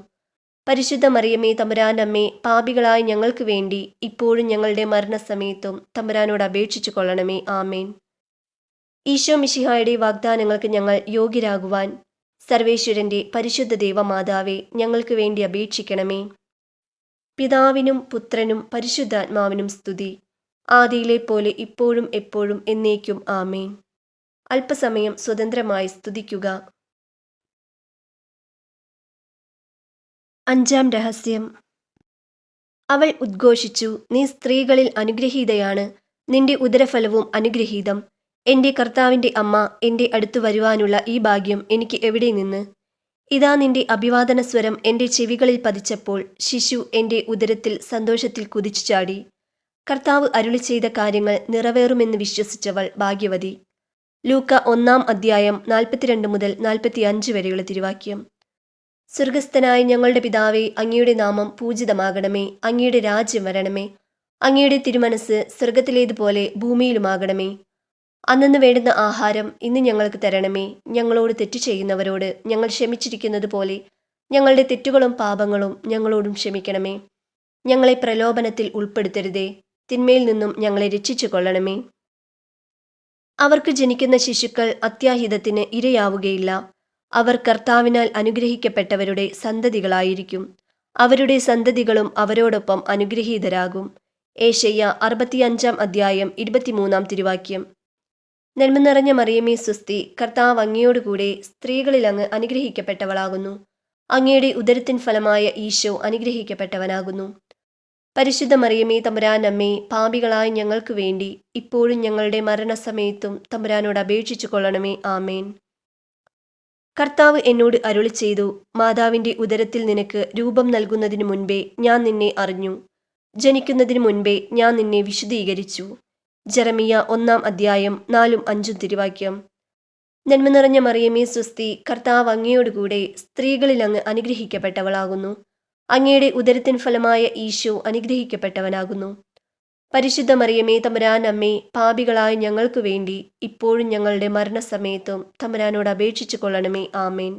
പരിശുദ്ധ മറിയമേ തമ്പുരാനമ്മേ, പാപികളായ ഞങ്ങൾക്ക് വേണ്ടി ഇപ്പോഴും ഞങ്ങളുടെ മരണസമയത്തും തമ്പുരാനോട് അപേക്ഷിച്ചു കൊള്ളണമേ. ആമേൻ. ഈശോ മിശിഹായുടെ വാഗ്ദാനങ്ങൾക്ക് ഞങ്ങൾ യോഗ്യരാകുവാൻ സർവേശ്വരന്റെ പരിശുദ്ധ ദേവമാതാവേ, ഞങ്ങൾക്ക് വേണ്ടി അപേക്ഷിക്കണമേ. പിതാവിനും പുത്രനും പരിശുദ്ധാത്മാവിനും സ്തുതി, ആദിയിലെ പോലെ ഇപ്പോഴും എപ്പോഴും എന്നേക്കും. ആമേൻ. അല്പസമയം സ്വതന്ത്രമായി സ്തുതിക്കുക. അഞ്ചാം രഹസ്യം. അവൾ ഉദ്ഘോഷിച്ചു, നീ സ്ത്രീകളിൽ അനുഗ്രഹീതയാണ്, നിന്റെ ഉദരഫലവും അനുഗ്രഹീതം. എൻ്റെ കർത്താവിൻ്റെ അമ്മ എൻ്റെ അടുത്തു വരുവാനുള്ള ഈ ഭാഗ്യം എനിക്ക് എവിടെ നിന്ന്? ഇതാ നിന്റെ അഭിവാദന സ്വരം എൻ്റെ ചെവികളിൽ പതിച്ചപ്പോൾ ശിശു എൻ്റെ ഉദരത്തിൽ സന്തോഷത്തിൽ കുതിച്ചു ചാടി. കർത്താവ് അരുളി ചെയ്ത കാര്യങ്ങൾ നിറവേറുമെന്ന് വിശ്വസിച്ചവൾ ഭാഗ്യവതി. ലൂക്ക 1-ാം അധ്യായം 42 മുതൽ 45 വരെയുള്ള തിരുവാക്യം. സ്വർഗസ്ഥനായ ഞങ്ങളുടെ പിതാവേ, അങ്ങയുടെ നാമം പൂജിതമാകണമേ. അങ്ങയുടെ രാജ്യം വരണമേ. അങ്ങയുടെ തിരുമനസ് സ്വർഗത്തിലേതുപോലെ ഭൂമിയിലുമാകണമേ. അന്നന്ന് വേണ്ടുന്ന ആഹാരം ഇന്ന് ഞങ്ങൾക്ക് തരണമേ. ഞങ്ങളോട് തെറ്റു ചെയ്യുന്നവരോട് ഞങ്ങൾ ക്ഷമിച്ചിരിക്കുന്നത് പോലെ ഞങ്ങളുടെ തെറ്റുകളും പാപങ്ങളും ഞങ്ങളോടും ക്ഷമിക്കണമേ. ഞങ്ങളെ പ്രലോഭനത്തിൽ ഉൾപ്പെടുത്തരുതേ, തിന്മയിൽ നിന്നും ഞങ്ങളെ രക്ഷിച്ചു കൊള്ളണമേ. അവർക്ക് ജനിക്കുന്ന ശിശുക്കൾ അത്യാഹിതത്തിന് ഇരയാവുകയില്ല. അവർ കർത്താവിനാൽ അനുഗ്രഹിക്കപ്പെട്ടവരുടെ സന്തതികളായിരിക്കും. അവരുടെ സന്തതികളും അവരോടൊപ്പം അനുഗ്രഹീതരാകും. ഏശയ്യ 65-ാം അധ്യായം 23-ാം തിരുവാക്യം. നന്മ നിറഞ്ഞ മറിയമേ സ്വസ്തി, കർത്താവ് അങ്ങയോടുകൂടെ സ്ത്രീകളിൽ അങ്ങ് അനുഗ്രഹിക്കപ്പെട്ടവളാകുന്നു. അങ്ങയുടെ ഉദരത്തിൻ ഫലമായ ഈശോ അനുഗ്രഹിക്കപ്പെട്ടവനാകുന്നു. പരിശുദ്ധ മറിയമേ തമ്പുരാനമ്മേ, പാപികളായ ഞങ്ങൾക്ക് വേണ്ടി ഇപ്പോഴും ഞങ്ങളുടെ മരണസമയത്തും തമ്പുരാനോട് അപേക്ഷിച്ചു കൊള്ളണമേ. ആമേൻ. കർത്താവ് എന്നോട് അരുളി ചെയ്തു, മാതാവിൻ്റെ ഉദരത്തിൽ നിനക്ക് രൂപം നൽകുന്നതിനു മുൻപേ ഞാൻ നിന്നെ അറിഞ്ഞു, ജനിക്കുന്നതിനു മുൻപേ ഞാൻ നിന്നെ വിശുദ്ധീകരിച്ചു. ജെറമിയ 1-ാം അധ്യായം 4-5 തിരുവാക്യം. നന്മ നിറഞ്ഞ മറിയമേ സ്വസ്തി, കർത്താവ് അങ്ങയോടുകൂടെ സ്ത്രീകളിൽ അങ്ങ് അനുഗ്രഹിക്കപ്പെട്ടവളാകുന്നു. അങ്ങയുടെ ഉദരത്തിൻ ഫലമായ ഈശോ അനുഗ്രഹിക്കപ്പെട്ടവനാകുന്നു. പരിശുദ്ധ മറിയമേ തമ്പുരാനമ്മേ, പാപികളായ ഞങ്ങൾക്ക് വേണ്ടി ഇപ്പോഴും ഞങ്ങളുടെ മരണസമയത്തും തമ്പുരാനോട് അപേക്ഷിച്ചു കൊള്ളണമേ. ആമേൻ.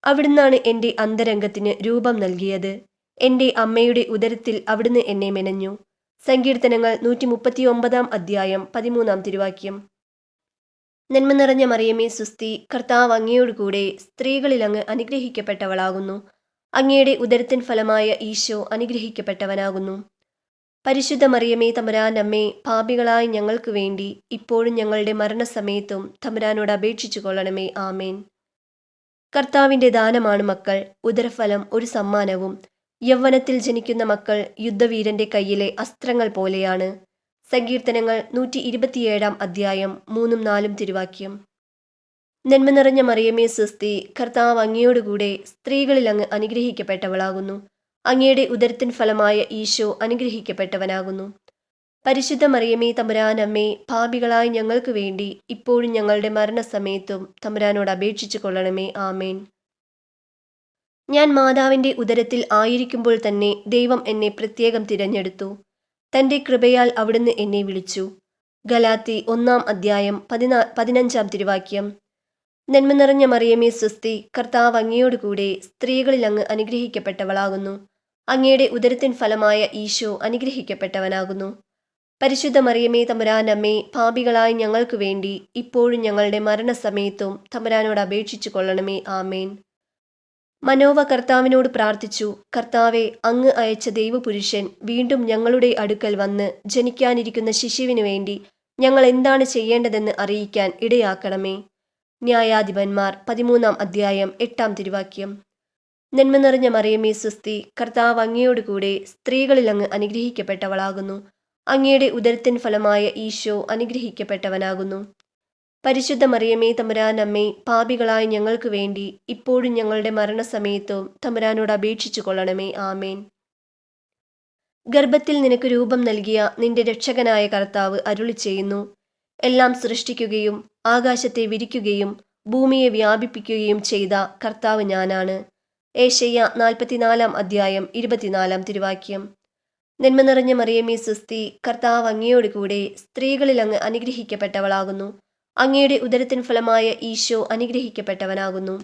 അവിടുന്നാണ് എൻ്റെ അന്തരംഗത്തിന് രൂപം നൽകിയത്. എൻ്റെ അമ്മയുടെ ഉദരത്തിൽ അവിടുന്ന് എന്നെ മെനഞ്ഞു. സങ്കീർത്തനങ്ങൾ 139-ാം അധ്യായം 13-ാം തിരുവാക്യം. നന്മ നിറഞ്ഞ മറിയമേ സ്വസ്തി, കർത്താവ് അങ്ങയോടുകൂടെ സ്ത്രീകളിൽ അങ്ങ് അനുഗ്രഹിക്കപ്പെട്ടവളാകുന്നു. അങ്ങയുടെ ഉദരത്തിൻ ഫലമായ ഈശോ അനുഗ്രഹിക്കപ്പെട്ടവനാകുന്നു. പരിശുദ്ധ മറിയമേ തമ്പുരാനമ്മേ, പാപികളായ ഞങ്ങൾക്ക് വേണ്ടി ഇപ്പോഴും ഞങ്ങളുടെ മരണസമയത്തും തമ്പുരാനോട് അപേക്ഷിച്ചു കൊള്ളണമേ. ആമേൻ. കർത്താവിൻ്റെ ദാനമാണ് മക്കൾ, ഉദരഫലം ഒരു സമ്മാനവും. യൗവനത്തിൽ ജനിക്കുന്ന മക്കൾ യുദ്ധവീരന്റെ കയ്യിലെ അസ്ത്രങ്ങൾ പോലെയാണ്. സങ്കീർത്തനങ്ങൾ 127-ാം അധ്യായം 3-4 തിരുവാക്യം. നന്മ നിറഞ്ഞ മറിയമേ സ്വസ്തി, കർത്താവ് അങ്ങയോടുകൂടെ സ്ത്രീകളിൽ അങ്ങ് അനുഗ്രഹിക്കപ്പെട്ടവളാകുന്നു. അങ്ങയുടെ ഉദരത്തിൻ ഫലമായ ഈശോ അനുഗ്രഹിക്കപ്പെട്ടവനാകുന്നു. പരിശുദ്ധ മറിയമേ തമ്പുരാനമ്മേ, പാപികളായ ഞങ്ങൾക്ക് വേണ്ടി ഇപ്പോഴും ഞങ്ങളുടെ മരണസമയത്തും തമ്പുരാനോട് അപേക്ഷിച്ചു കൊള്ളണമേ. ആമേൻ. ഞാൻ മാതാവിൻ്റെ ഉദരത്തിൽ ആയിരിക്കുമ്പോൾ തന്നെ ദൈവം എന്നെ പ്രത്യേകം തിരഞ്ഞെടുത്തു. തൻ്റെ കൃപയാൽ അവിടുന്ന് എന്നെ വിളിച്ചു. ഗലാത്തി 1-ാം അധ്യായം 15-ാം തിരുവാക്യം. നന്മ നിറഞ്ഞ മറിയമേ സ്വസ്തി, കർത്താവ് അങ്ങയോടുകൂടെ സ്ത്രീകളിൽ അങ്ങ് അനുഗ്രഹിക്കപ്പെട്ടവളാകുന്നു. അങ്ങയുടെ ഉദരത്തിൻ ഫലമായ ഈശോ അനുഗ്രഹിക്കപ്പെട്ടവനാകുന്നു. പരിശുദ്ധ മറിയമേ തമ്പുരാനമ്മേ, പാപികളായ ഞങ്ങൾക്ക് വേണ്ടി ഇപ്പോഴും ഞങ്ങളുടെ മരണസമയത്തും തമ്പുരാനോട് അപേക്ഷിച്ചു കൊള്ളണമേ. ആമേൻ. മനോവ കർത്താവിനോട് പ്രാർത്ഥിച്ചു, കർത്താവെ, അങ്ങ് അയച്ച ദൈവപുരുഷൻ വീണ്ടും ഞങ്ങളുടെ അടുക്കൽ വന്ന് ജനിക്കാനിരിക്കുന്ന ശിശുവിനു വേണ്ടി ഞങ്ങൾ എന്താണ് ചെയ്യേണ്ടതെന്ന് അറിയിക്കാൻ ഇടയാക്കണമേ. ന്യായാധിപന്മാർ 13-ാം അധ്യായം 8-ാം തിരുവാക്യം. നന്മ നിറഞ്ഞ മറിയമേ സ്വസ്തി, കർത്താവ് അങ്ങയോടുകൂടെ സ്ത്രീകളിൽ അങ്ങ് അനുഗ്രഹിക്കപ്പെട്ടവളാകുന്നു. അങ്ങയുടെ ഉദരത്തിൻ ഫലമായ ഈശോ അനുഗ്രഹിക്കപ്പെട്ടവനാകുന്നു. പരിശുദ്ധ മറിയമേ തമ്പുരാനമ്മേ, പാപികളായ ഞങ്ങൾക്ക് വേണ്ടി ഇപ്പോഴും ഞങ്ങളുടെ മരണസമയത്തും തമ്പുരാനോട് അപേക്ഷിച്ചു കൊള്ളണമേ. ആമേൻ. ഗർഭത്തിൽ നിനക്ക് രൂപം നൽകിയ നിന്റെ രക്ഷകനായ കർത്താവ് അരുളി ചെയ്യുന്നു, എല്ലാം സൃഷ്ടിക്കുകയും ആകാശത്തെ വിരിക്കുകയും ഭൂമിയെ വ്യാപിപ്പിക്കുകയും ചെയ്ത കർത്താവ് ഞാനാണ്. ഏശയ്യ 44-ാം അധ്യായം 24-ാം തിരുവാക്യം. നന്മ നിറഞ്ഞ മറിയമേ സ്വസ്തി, കർത്താവ് അങ്ങയോടുകൂടെ സ്ത്രീകളിൽ അങ്ങ് അനുഗ്രഹിക്കപ്പെട്ടവളാകുന്നു. അങ്ങയുടെ ഉദരത്തിൻ ഫലമായ ഈശോ അനുഗ്രഹിക്കപ്പെട്ടവനാകുന്നു.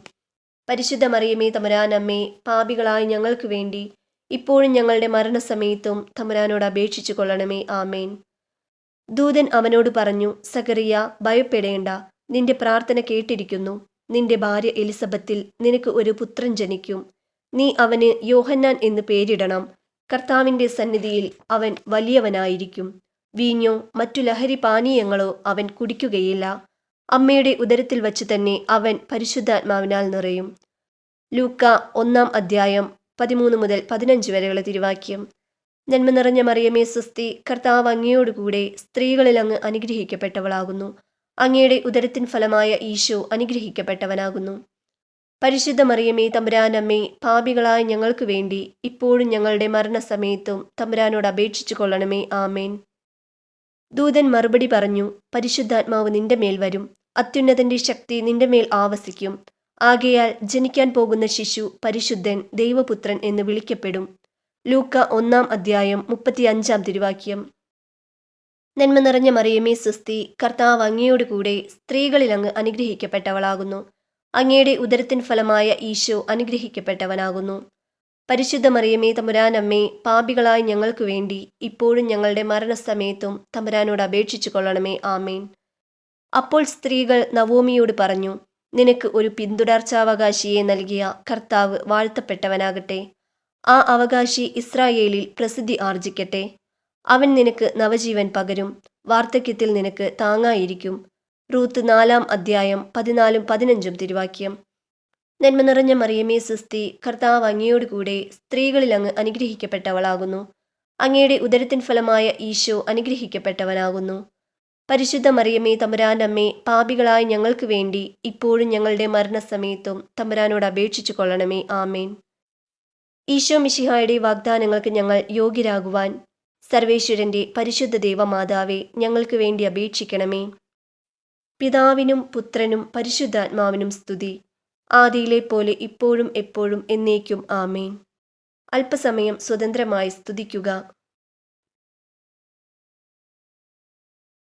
പരിശുദ്ധ മറിയമേ തമ്പുരാനമ്മേ, പാപികളായ ഞങ്ങൾക്ക് വേണ്ടി ഇപ്പോഴും ഞങ്ങളുടെ മരണസമയത്തും തമ്പുരാനോട് അപേക്ഷിച്ചു കൊള്ളണമേ. ആമേൻ. ദൂതൻ അവനോട് പറഞ്ഞു, സക്കറിയ, ഭയപ്പെടേണ്ട, നിന്റെ പ്രാർത്ഥന കേട്ടിരിക്കുന്നു. നിന്റെ ഭാര്യ എലിസബത്തിൽ നിനക്ക് ഒരു പുത്രൻ ജനിക്കും. നീ അവന് യോഹന്നാൻ എന്ന് പേരിടണം. കർത്താവിന്റെ സന്നിധിയിൽ അവൻ വലിയവനായിരിക്കും. വീഞ്ഞോ മറ്റു ലഹരി പാനീയങ്ങളോ അവൻ കുടിക്കുകയില്ല. അമ്മയുടെ ഉദരത്തിൽ വച്ചു തന്നെ അവൻ പരിശുദ്ധാത്മാവിനാൽ നിറയും. ലൂക്ക 1 അധ്യായം 13 മുതൽ 15 വരെയുള്ള തിരുവാക്യം. നന്മ നിറഞ്ഞ മറിയമേ സ്വസ്തി, കർത്താവ് അങ്ങയോടുകൂടെ സ്ത്രീകളിൽ അങ്ങ് അനുഗ്രഹിക്കപ്പെട്ടവളാകുന്നു. അങ്ങയുടെ ഉദരത്തിൻ ഫലമായ ഈശോ അനുഗ്രഹിക്കപ്പെട്ടവനാകുന്നു. പരിശുദ്ധ മറിയമേ തമ്പുരാനമ്മേ, പാപികളായ ഞങ്ങൾക്ക് വേണ്ടി ഇപ്പോഴും ഞങ്ങളുടെ മരണസമയത്തും തമ്പുരാനോട് അപേക്ഷിച്ചു കൊള്ളണമേ. ആമേൻ. ദൂതൻ മറുപടി പറഞ്ഞു, പരിശുദ്ധാത്മാവ് നിന്റെ മേൽ വരും. അത്യുന്നതന്റെ ശക്തി നിന്റെ മേൽ ആവസിക്കും. ആകയാൽ ജനിക്കാൻ പോകുന്ന ശിശു പരിശുദ്ധൻ, ദൈവപുത്രൻ എന്ന് വിളിക്കപ്പെടും. ലൂക്ക 1 അധ്യായം 35 തിരുവാക്യം. നന്മ നിറഞ്ഞ മറിയമേ സ്വസ്തി, കർത്താവ് അങ്ങയോടുകൂടെ സ്ത്രീകളിൽ അങ്ങ് അനുഗ്രഹിക്കപ്പെട്ടവളാകുന്നു. അങ്ങയുടെ ഉദരത്തിൻ ഫലമായ ഈശോ അനുഗ്രഹിക്കപ്പെട്ടവനാകുന്നു. പരിശുദ്ധ മറിയമേ തമ്പുരാനമ്മേ, പാപികളായ ഞങ്ങൾക്ക് വേണ്ടി ഇപ്പോഴും ഞങ്ങളുടെ മരണസമയത്തും തമ്പുരാനോട് അപേക്ഷിച്ചു കൊള്ളണമേ. ആമേൻ. അപ്പോൾ സ്ത്രീകൾ നവോമിയോട് പറഞ്ഞു, നിനക്ക് ഒരു പിന്തുടർച്ചാവകാശിയെ നൽകിയ കർത്താവ് വാഴ്ത്തപ്പെട്ടവനാകട്ടെ. ആ അവകാശി ഇസ്രായേലിൽ പ്രസിദ്ധി ആർജിക്കട്ടെ. അവൻ നിനക്ക് നവജീവൻ പകരും. വാർദ്ധക്യത്തിൽ നിനക്ക് താങ്ങായിരിക്കും. റൂത്ത് 4 അധ്യായം 14-15 തിരുവാക്യം. നന്മ നിറഞ്ഞ മറിയമേ സ്വസ്തി, കർത്താവ് അങ്ങയോടുകൂടെ സ്ത്രീകളിൽ അങ്ങ് അനുഗ്രഹിക്കപ്പെട്ടവളാകുന്നു. അങ്ങയുടെ ഉദരത്തിൻ ഫലമായ ഈശോ അനുഗ്രഹിക്കപ്പെട്ടവനാകുന്നു. പരിശുദ്ധ മറിയമേ തമ്പുരാനമ്മേ, പാപികളായ ഞങ്ങൾക്ക് വേണ്ടി ഇപ്പോഴും ഞങ്ങളുടെ മരണസമയത്തും തമ്പുരാനോട് അപേക്ഷിച്ചു കൊള്ളണമേ. ആമേൻ. ഈശോ മിശിഹായുടെ വാഗ്ദാനങ്ങൾക്ക് ഞങ്ങൾ യോഗ്യരാകുവാൻ സർവേശ്വരന്റെ പരിശുദ്ധ ദൈവമാതാവേ, ഞങ്ങൾക്ക് വേണ്ടി അപേക്ഷിക്കണമേ. പിതാവിനും പുത്രനും പരിശുദ്ധാത്മാവിനും സ്തുതി, ആദിയിലെ പോലെ ഇപ്പോഴും എപ്പോഴും എന്നേക്കും. ആമേൻ. അല്പസമയം സ്വതന്ത്രമായി സ്തുതിക്കുക.